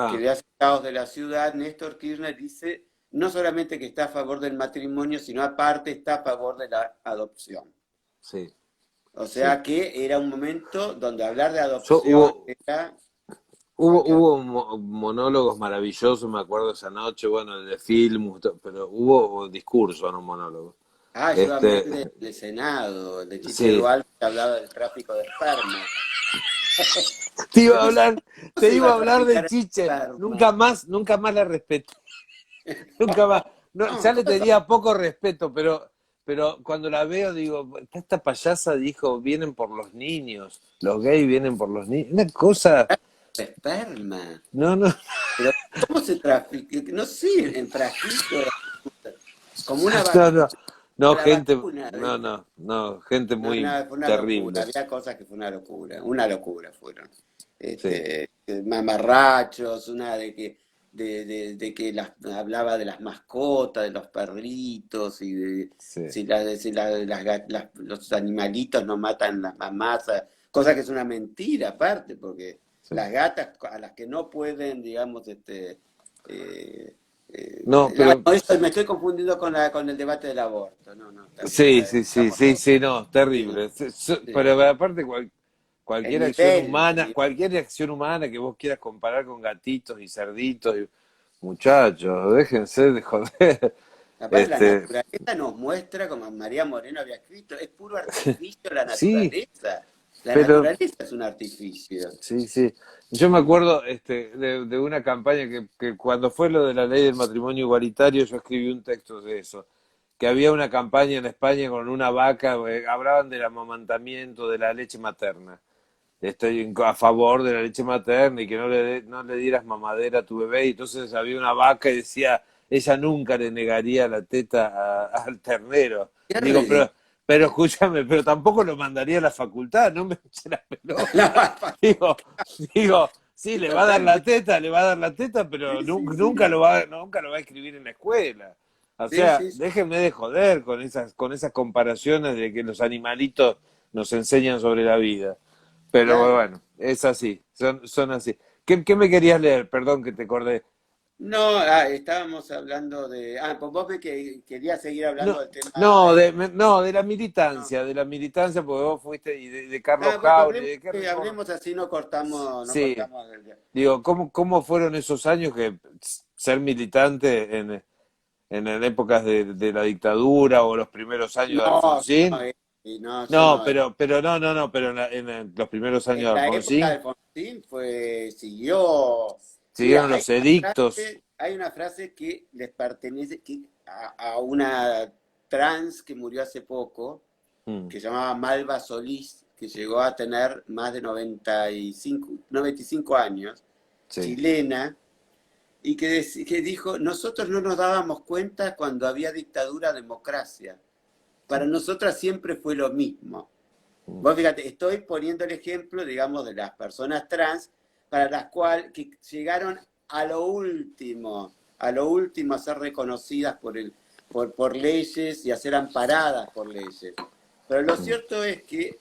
que Ah, le hace Caos de la Ciudad, Néstor Kirchner dice no solamente que está a favor del matrimonio, sino aparte está a favor de la adopción. sí, O sí. sea que era un momento donde hablar de Yo, adopción era cualquier hubo monólogos maravillosos, me acuerdo esa noche, bueno, el de film, pero hubo discurso, no monólogo. Yo amé Este, el de Senado, el de Chiche sí. Dual, que hablaba del tráfico de esperma. Te iba Yo a no sé hablar, cómo te se iba iba a a hablar de traficar Chiche. esperma. Nunca más la respeté. Nunca más. No, No, ya le ¿cómo se tenía poco respeto, pero cuando la veo digo, esta payasa dijo, vienen por los niños, los gays vienen por los niños. Una cosa, de esperma? no, no, Pero ¿cómo se trafica? No sé, en frasquito, como una no, no, vacuna, no, la gente, vacuna, no, ¿viste? no, no, gente No, muy no, fue una locura, terrible. había cosas que fue una locura fueron. Sí, Mamarrachos, una de que de que hablaba de las mascotas, de los perritos, y de sí, si los animalitos no matan las mamás, cosa que es una mentira aparte, porque sí. las gatas a las que no pueden, digamos, eh, No, no, pero eso me estoy confundiendo con el debate del aborto, no, no, sí, sí, sí, estamos sí, todos, sí, no, sí, no, terrible. sí. Pero aparte El nivel, el nivel. cualquier acción humana que vos quieras comparar con gatitos y cerditos, muchachos, déjense de joder. Aparte, la Este, naturaleza nos muestra, como María Moreno había escrito, es puro artificio la sí, naturaleza. La pero naturaleza es un artificio. sí, sí. Yo me acuerdo de una campaña que cuando fue lo de la ley del matrimonio igualitario, yo escribí un texto de eso, que había una campaña en España con una vaca, hablaban del amamantamiento, de la leche materna. Estoy a favor de la leche materna y que no le dieras mamadera a tu bebé. Y entonces había una vaca y decía, ella nunca le negaría la teta al ternero. Qué Digo, ridículo. pero escúchame, pero tampoco lo mandaría a la facultad, no me eche la pelota. Digo, digo, sí, le va a dar la Totalmente. teta, le va a dar la teta, pero Sí, sí, nunca sí. nunca lo va a escribir en la escuela. O Sí, sea, sí, sí. déjenme de joder con esas comparaciones de que los animalitos nos enseñan sobre la vida. Pero Claro. bueno, es así, son así. ¿Qué me querías leer? Perdón que te acordé. No, estábamos hablando de. Ah, pues vos me querías seguir hablando No, del tema. no, No. de la militancia, porque vos fuiste y de Carlos Ah, bueno, Jauri, hablemos, ¿de qué recuerdo? hablemos así, no cortamos, no Sí, cortamos del día. digo, ¿cómo fueron esos años que ser militante en épocas de la dictadura o los primeros años de No, no, Alfonsín? no, yo No, no. no, pero los primeros años En de la época de Alfonsín Alfonsín siguió. siguieron Mira, los edictos. hay una frase que les pertenece a una trans que murió hace poco, Mm, que se llamaba Malva Solís, que llegó a tener más de 95 años, sí. chilena, y que dijo, nosotros no nos dábamos cuenta cuando había dictadura, democracia. Para Mm, nosotras siempre fue lo mismo. mm, Vos fíjate, estoy poniendo el ejemplo, digamos, de las personas trans para las cuales que llegaron a lo último a ser reconocidas por leyes y a ser amparadas por leyes. Pero lo mm. cierto es que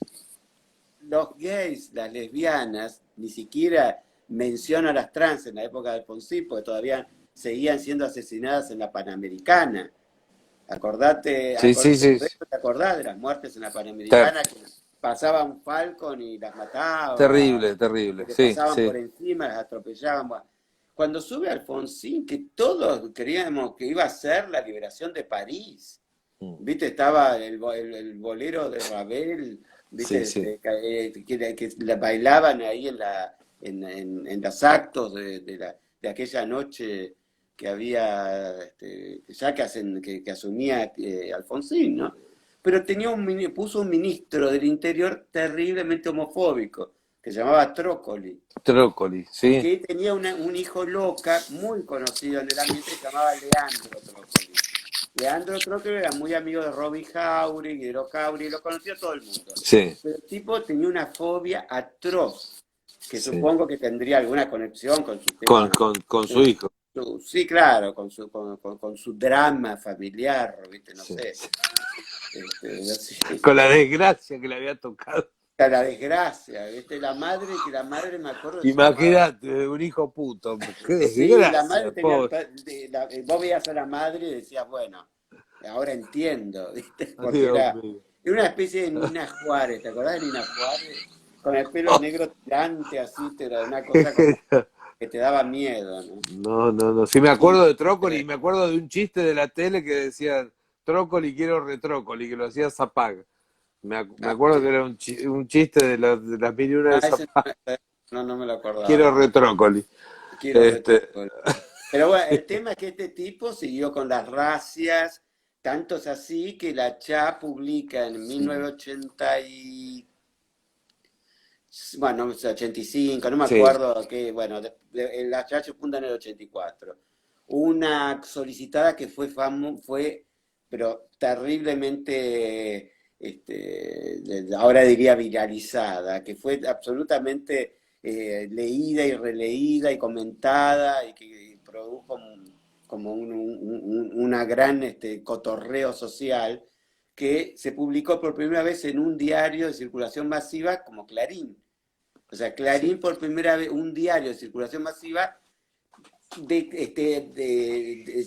los gays, las lesbianas, ni siquiera menciono a las trans en la época de Alfonsín, porque todavía seguían siendo asesinadas en la Panamericana. Sí, sí, sí. ¿Te acordás de las muertes en la Ter- Panamericana? Que pasaba un Falcon y las mataba, Terrible, terrible. que le Sí, pasaban sí. por encima, las atropellaban. Bueno, cuando sube Alfonsín, que todos creíamos que iba a ser la liberación de París, Mm. ¿viste? Estaba el bolero de Ravel, ¿viste? Sí, sí. Que la bailaban ahí en los actos de aquella noche que había, ya que asumía Alfonsín, ¿no? Pero puso un ministro del Interior terriblemente homofóbico, que se llamaba Trócoli, Trócoli, sí. que tenía un hijo loca muy conocido en el ambiente que se llamaba Leandro Trócoli. Leandro Trócoli era muy amigo de Robbie Jauregui, Guido Jauregui, lo conocía todo el mundo. Sí, Pero el tipo tenía una fobia atroz, que sí. supongo que tendría alguna conexión con su tema. Con su hijo. Sí, claro, con su drama familiar, ¿viste? No Sí, sé. sí. Así. Con la desgracia que le había tocado. La desgracia, ¿viste? La madre me acuerdo que se llamaba. Imagínate, un hijo puto. Qué Sí, la madre desgracia, tenía. pobre. Vos veías a la madre y decías, bueno, ahora entiendo, ¿viste? Porque Dios era mío. una especie de Nina Juárez, ¿te acordás de Nina Juárez? Con el pelo Oh, negro tirante, así, era una qué cosa como genial. que te daba miedo, ¿no? No, no, no. Sí, me Y, acuerdo de Trócoli y me acuerdo de un chiste de la tele que decía Trócoli quiero retrócoli, que lo hacía Zapag. Me ah, acuerdo que sí. era un chiste de las mil y una Ah, de ese Zapag. no me lo Quiero acordaba, ¿no? retrócoli. Quiero Este, retroceder. Pero bueno, el tema es que este tipo siguió con las racias, tanto es así que la CHA publica en sí, 1980 bueno, no sé, 85, no me sí, acuerdo qué, bueno, la CHA se funda en el 84. Una solicitada que fue, pero terriblemente, ahora diría viralizada, que fue absolutamente leída y releída y comentada y que produjo como una gran cotorreo social que se publicó por primera vez en un diario de circulación masiva como Clarín. O sea, Clarín Sí, por primera vez, un diario de circulación masiva,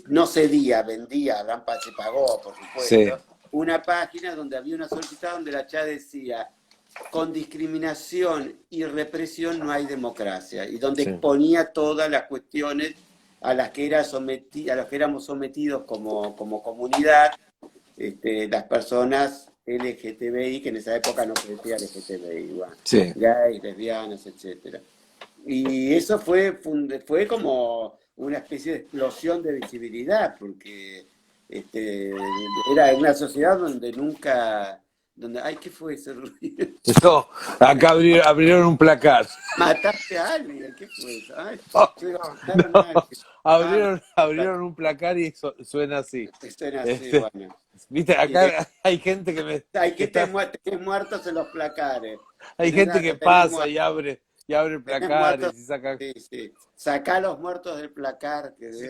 no cedía, vendía, Rampa se pagó, por sí, supuesto, una página donde había una solicitud donde la CHA decía, con discriminación y represión no hay democracia, y donde sí, exponía todas las cuestiones a las que, a las que éramos sometidos como comunidad, las personas LGTBI, que en esa época no se decía LGTBI, bueno, sí. gays, lesbianas, etcétera. Y eso fue como una especie de explosión de visibilidad, porque era una sociedad donde nunca, ay, ¿qué fue ese ruido? No, acá abrieron un placar. ¿Mataste a alguien? ¿Qué fue eso? Ay, No, yo iba a matar a no, alguien. Ah, abrieron un placar y suena así. esto era así, Este, bueno. viste, Y de- acá hay gente hay que que está, tenés muertos en los placares. hay gente que Tenés pasa y abre tenés muertos, placares y saca. sí, sí. Sacá los muertos del placar, Sí,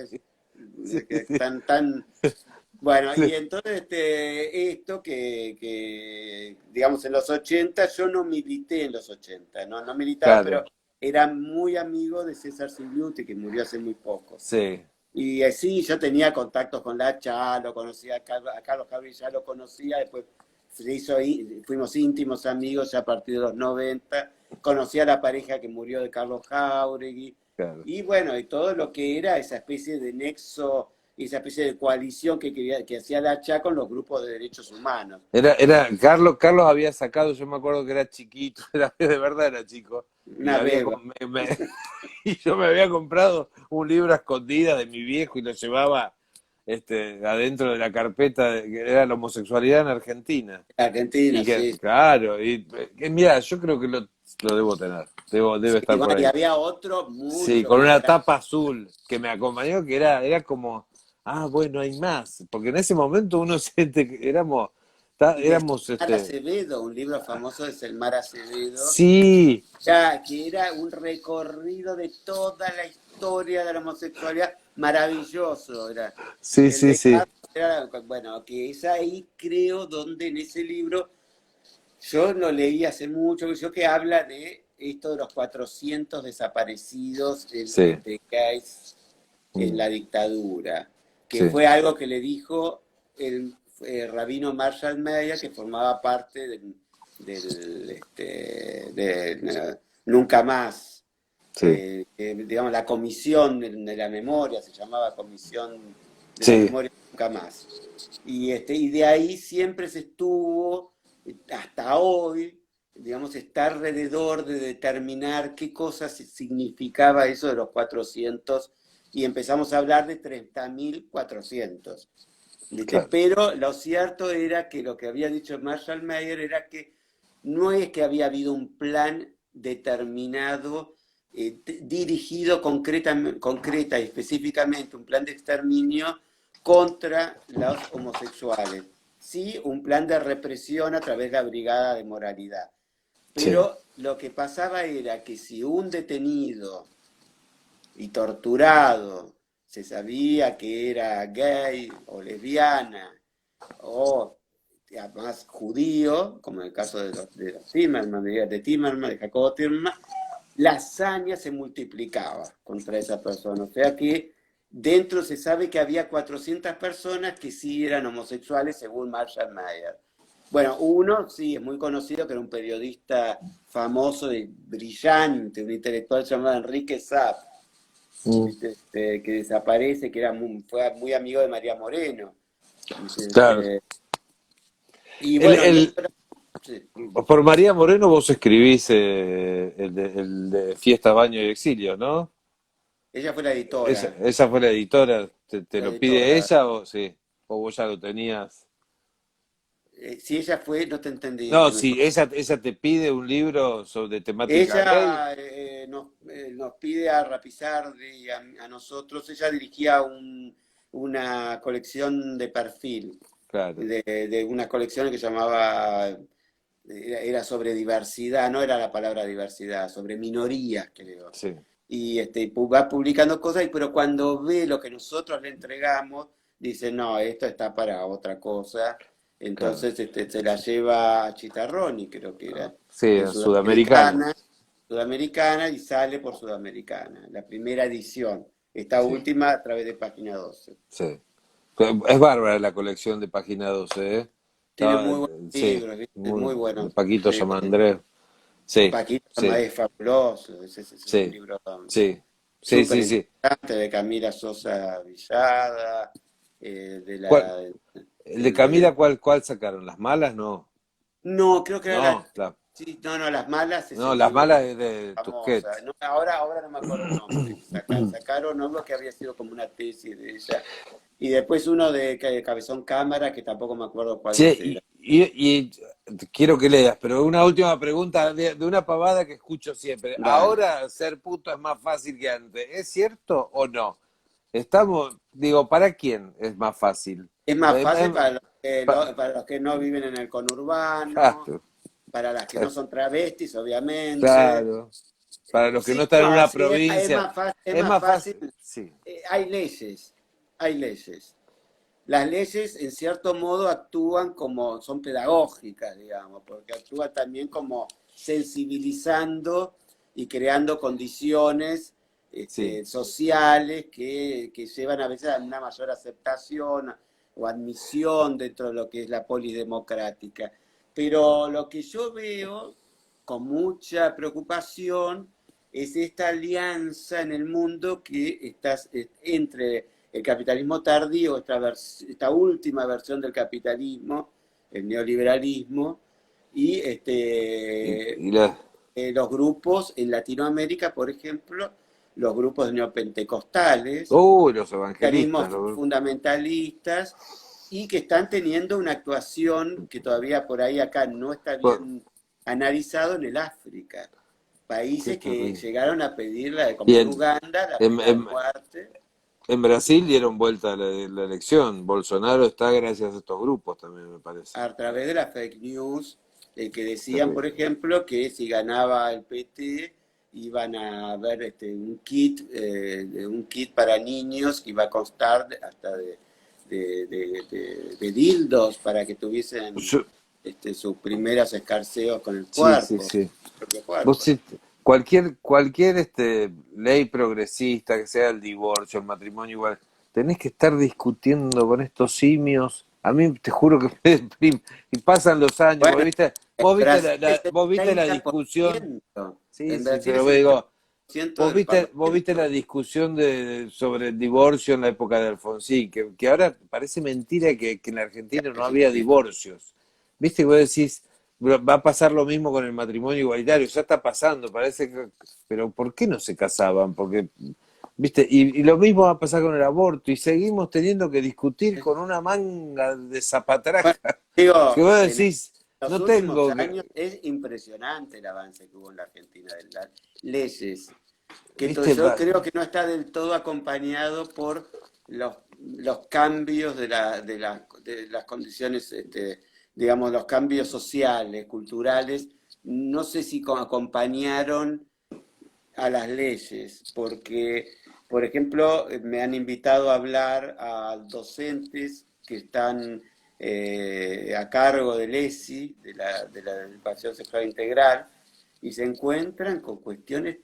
que sí, están tan. Bueno, y sí, entonces esto digamos, en los 80 yo no milité en los 80, no militaba, pero claro, era muy amigo de César Cigliuti, que murió hace muy poco. sí, Y sí, yo tenía contactos con la CHA, lo conocía, a Carlos Javier ya lo conocía, después fuimos íntimos amigos ya a partir de los 90, conocí a la pareja que murió de Carlos Jáuregui, claro. y bueno, y todo lo que era esa especie de nexo, esa especie de coalición que hacía la CHA con los grupos de derechos humanos. Carlos había sacado, yo me acuerdo que era chiquito, de verdad era chico, y Una beba. y yo me había comprado un libro a escondidas de mi viejo y lo llevaba adentro de la carpeta que era la homosexualidad en Argentina. Argentina, Y que, sí. claro, mira, yo creo que lo debo tener, debe Sí, estar por bueno, y ahí. había otro Sí, mucho con más una grande. tapa azul que me acompañó, que era como, ah, bueno, hay más, porque en ese momento uno siente que Y de éramos, Selmar Acevedo, un libro famoso de Selmar Acevedo, sí, que era un recorrido de toda la historia de la homosexualidad, maravilloso era. sí, El sí, de sí, Carlos era, bueno, que es ahí creo donde en ese libro, yo lo leí hace mucho, yo que habla de esto de los 400 desaparecidos sí, gays en mm, la dictadura, que sí, fue algo que le dijo el rabino Marshall Meyer, que formaba parte Nunca Más, sí, digamos, la comisión de la memoria, se llamaba Comisión de la sí, Memoria Nunca Más. Y de ahí siempre se estuvo, hasta hoy, digamos, está alrededor de determinar qué cosas significaba eso de los 400 y empezamos a hablar de 30.400. ¿Viste? claro, Pero lo cierto era que lo que había dicho Marshall Mayer era que no es que había habido un plan determinado, dirigido concreta y específicamente, un plan de exterminio contra los homosexuales. Sí, un plan de represión a través de la Brigada de Moralidad. sí, Pero lo que pasaba era que si un detenido y torturado se sabía que era gay o lesbiana o además judío, como en el caso de los Timerman, de Jacobo Timerman, la hazaña se multiplicaba contra esa persona. O sea que dentro se sabe que había 400 personas que sí eran homosexuales según Marshall Mayer. Bueno, uno sí es muy conocido, que era un periodista famoso y brillante, un intelectual llamado Enrique Sapp, mm, ¿viste? Que desaparece, que fue muy amigo de María Moreno. ¿Viste? claro. Y El, bueno, y el, otro, sí. por María Moreno vos escribís el de Fiesta, Baño y Exilio, ¿no? Ella fue la editora, Esa fue la editora, ¿te la lo pide editora. ella o sí? ¿O vos ya lo tenías? Si ella fue, no te entendí. No, si ella te pide un libro sobre temática gay, Ella nos pide a Rapizardi y a nosotros. Ella dirigía una colección de perfil, claro, de unas colecciones que llamaba, era sobre diversidad, no era la palabra diversidad, sobre minorías, creo. sí, va publicando cosas, pero cuando ve lo que nosotros le entregamos, dice, no, esto está para otra cosa. claro. Entonces se la lleva a Chitarroni, creo que Ah, era, sí, en en Sudamericana. Sudamericana y sale por Sudamericana, la primera edición. Esta Sí, última a través de Página 12. sí. Es bárbara la colección de Página 12, ¿eh? Tiene Estaba, muy buenos sí, libros, ¿viste? muy, Muy de buenos. Paquito Sí. Samandrés. Sí, Paquita sí, es fabuloso, ese es un sí, libro sí, sí, súper sí, sí. interesante de Camila Sosa Villada, de ¿Cuál, la... el de el- Camila, cuál sacaron? ¿Las malas? No. no, creo que era la... No, Sí, no, no, Las Malas es no, el las libro malas es de famosa. Tusquets. No, ahora no me acuerdo el nombre que sacaron. Sacaron algo que había sido como una tesis de ella. Y después uno de Cabezón Cámara, que tampoco me acuerdo cuál Che, era. y quiero que leas, pero una última pregunta de una pavada que escucho siempre. Dale. Ahora ser puto es más fácil que antes. ¿Es cierto o no? Estamos, digo, ¿para quién es más fácil? Es más fácil Em, pa- para los que no viven en el conurbano, claro, para las que no son travestis, obviamente. claro. Para los que no Sí, están en no, una sí, provincia, es es más más fácil. fácil, sí, Hay leyes, hay leyes. Las leyes, en cierto modo, actúan como, son pedagógicas, digamos, porque actúan también como sensibilizando y creando condiciones sí, sociales que llevan a veces a una mayor aceptación o admisión dentro de lo que es la polis democrática. Pero lo que yo veo con mucha preocupación es esta alianza en el mundo que está entre el capitalismo tardío, esta última versión del capitalismo, el neoliberalismo, y y la, los grupos en Latinoamérica, por ejemplo, los grupos neopentecostales, los cristianismos evangelistas, fundamentalistas, y que están teniendo una actuación que todavía por ahí acá no está bueno, bien analizado en el África. qué Países que terrible. llegaron a pedirla, Y como en Uganda, la en, pena de en- muerte, en Brasil dieron vuelta la elección. Bolsonaro está gracias a estos grupos también, me parece. a través de las fake news, que decían, por Terrible. ejemplo, que si ganaba el PT iban a ver un kit para niños que iba a constar hasta de dildos para que tuviesen Yo- sus primeros escarceos con el sí, sí, cuerpo, sí. el propio Vos cuerpo. sí, cualquier ley progresista, que sea el divorcio, el matrimonio igual, tenés que estar discutiendo con estos simios. A mí te juro que me deprime. Y pasan los años, Bueno, en vos viste Brasil es el vos viste la discusión. 30%, Sí, en sí, Brasil pero es me el digo, 30% del vos viste la Parlamento. discusión sobre el divorcio en la época de Alfonsín, que ahora parece mentira que en la Argentina no había divorcios. Viste que vos decís, va a pasar lo mismo con el matrimonio igualitario, ya está pasando, parece que, pero ¿por qué no se casaban? Porque, viste, y lo mismo va a pasar con el aborto, y seguimos teniendo que discutir con una manga de Bueno, zapatraca, que digo, vos en decís, los no últimos tengo años que, es impresionante el avance que hubo en la Argentina de las leyes, que viste, yo creo que no está del todo acompañado por los cambios de las condiciones, digamos, los cambios sociales, culturales, no sé si acompañaron a las leyes, porque, por ejemplo, me han invitado a hablar a docentes que están a cargo del ESI, de la Educación Sexual Integral, y se encuentran con cuestiones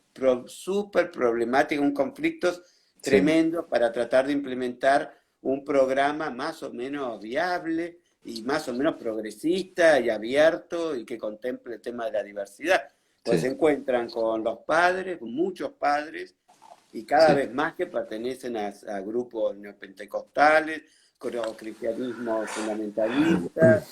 súper problemáticas, un conflictos sí, tremendos para tratar de implementar un programa más o menos viable y más o menos progresista y abierto y que contemple el tema de la diversidad. Pues se sí, encuentran con los padres, con muchos padres, y cada sí. vez más que pertenecen a grupos neopentecostales, cristianismos fundamentalistas,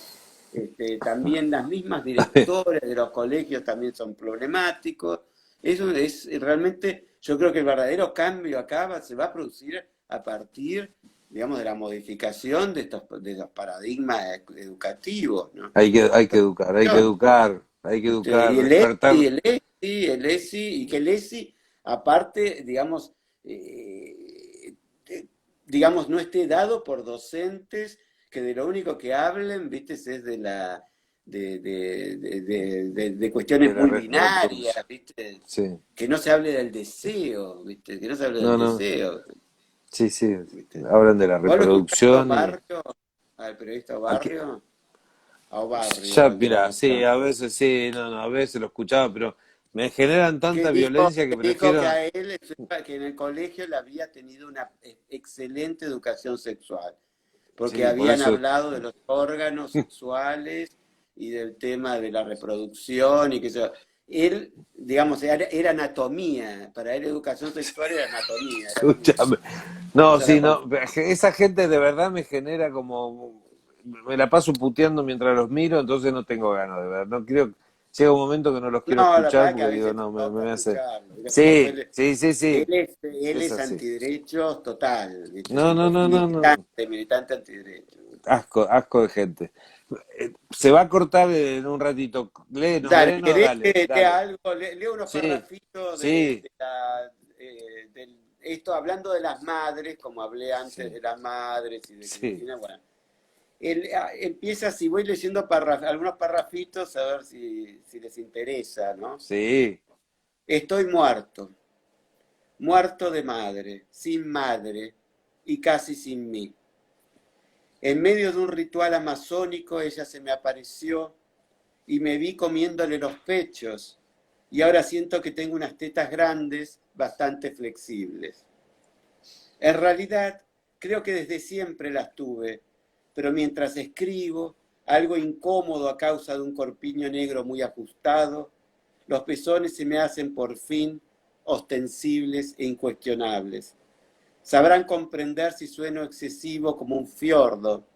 también las mismas directores de los colegios también son problemáticos. Eso es realmente, yo creo que el verdadero cambio acá se va a producir a partir, digamos, de la modificación de los paradigmas educativos, ¿no? Hay que educar, hay que educar, hay que educar, Y despertar. El ESI, y que el ESI, aparte, digamos, no esté dado por docentes que de lo único que hablen, viste, es de De cuestiones la muy binarias, reproducción. ¿viste? Sí. Que no se hable del deseo, ¿viste? Que no se hable del No, no. deseo, Sí, sí. ¿viste? Hablan de la ¿Vos lo escuchás reproducción y... Barrio, al periodista Aquí, Barrio? O Barrio, ya, el de La mira, sí, Nación. a veces sí, no, no, a veces lo escuchaba, pero me generan Que tanta dijo, violencia que que dijo que prefiero... a él, que en el colegio le había tenido una excelente educación sexual, porque Sí, por habían eso... hablado de los órganos sexuales y del tema de la reproducción y que eso. Él, digamos, era anatomía, para él educación sexual era anatomía, era lo mismo. Escúchame. No, Esa es la sí, no. conclusión. Esa gente de verdad me genera como. Me la paso puteando mientras los miro, entonces no tengo ganas de ver. No quiero. Llega un momento que no los quiero No, la escuchar verdad es que a porque digo, veces te no, toca me hace. escucharlo. ¿Viste? Por ejemplo, Sí, sí, sí, sí. él Es es así. antiderechos total, ¿viste? No, no, Tipo no, no, no. militante, militante antiderecho. Asco, asco de gente. Se va a cortar en un ratito. Léenos, Dale, léenos, ¿querés dale, que lea dale. algo? Leo unos Sí, parrafitos sí, esto hablando de las madres, como hablé antes sí, de las madres y de sí, Cristina. Bueno, él empieza, si voy leyendo algunos parrafitos, a ver si les interesa, ¿no? sí. Estoy muerto, muerto de madre y casi sin mí. En medio de un ritual amazónico, ella se me apareció y me vi comiéndole los pechos y ahora siento que tengo unas tetas grandes, bastante flexibles. En realidad, creo que desde siempre las tuve, pero mientras escribo, algo incómodo a causa de un corpiño negro muy ajustado, los pezones se me hacen por fin ostensibles e incuestionables. Sabrán comprender si sueno excesivo como un fiordo.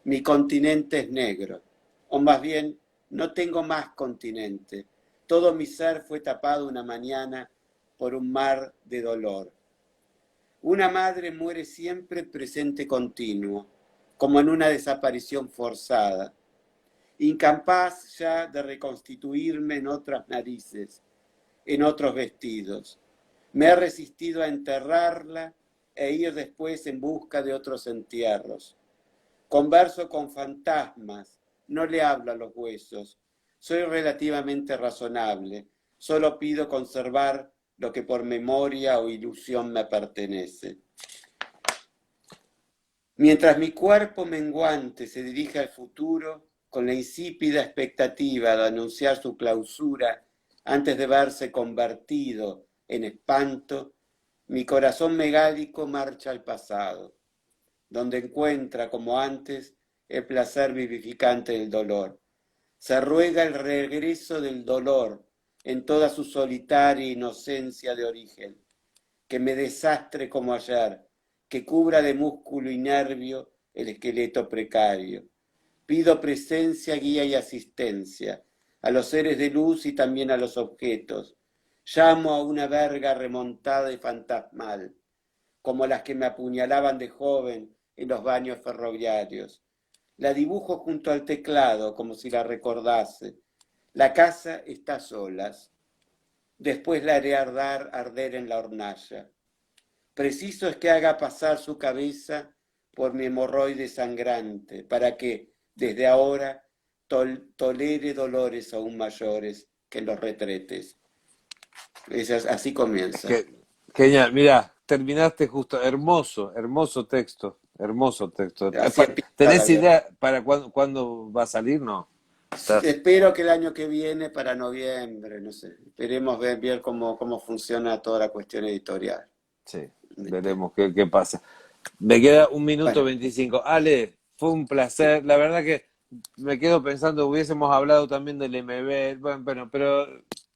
Mi continente es negro, o más bien, no tengo más continente. Todo mi ser fue tapado una mañana por un mar de dolor. Una madre muere siempre presente continuo, como en una desaparición forzada, incapaz ya de reconstituirme en otras narices, en otros vestidos. Me he resistido a enterrarla e ir después en busca de otros entierros. Converso con fantasmas, no le hablo a los huesos. Soy relativamente razonable, solo pido conservar lo que por memoria o ilusión me pertenece. Mientras mi cuerpo menguante se dirige al futuro, con la insípida expectativa de anunciar su clausura antes de verse convertido en espanto, mi corazón megálico marcha al pasado, donde encuentra, como antes, el placer vivificante del dolor. Se ruega el regreso del dolor en toda su solitaria inocencia de origen, que me desastre como ayer, que cubra de músculo y nervio el esqueleto precario. Pido presencia, guía y asistencia a los seres de luz y también a los objetos. Llamo a una verga remontada y fantasmal, como las que me apuñalaban de joven en los baños ferroviarios. La dibujo junto al teclado como si la recordase. La casa está a solas. Después la haré arder en la hornalla. Preciso es que haga pasar su cabeza por mi hemorroide sangrante, para que, desde ahora, tolere dolores aún mayores que los retretes. Así comienza. Que, genial, mira, terminaste justo, hermoso, hermoso texto. Así empieza la ¿Tenés guerra. idea para cuándo va a salir? No. Estás, Espero que el año que viene, para noviembre, no sé. Esperemos ver cómo funciona toda la cuestión editorial. sí, ¿Viste? veremos qué pasa. Me queda un minuto Bueno, 25. Ale, fue un placer. La verdad que me quedo pensando, hubiésemos hablado también del MB, bueno, pero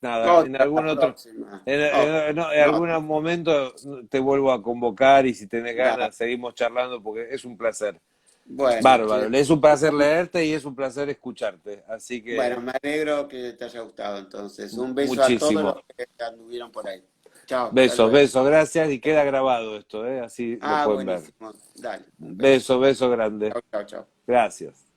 nada, en otra algún la otro, próxima. no, en No, algún momento te vuelvo a convocar y si tenés dale. ganas seguimos charlando porque es un placer. Bueno, Bárbaro, es un placer leerte y es un placer escucharte. Así bueno, que me alegro que te haya gustado entonces. Un beso a todos los muchísimo. que anduvieron por ahí. Chao, hasta Besos, luego. besos, gracias y queda grabado esto, así lo Ah, pueden ver. buenísimo. Dale, un beso. Beso, beso grande. Chao, chao, chao. Gracias.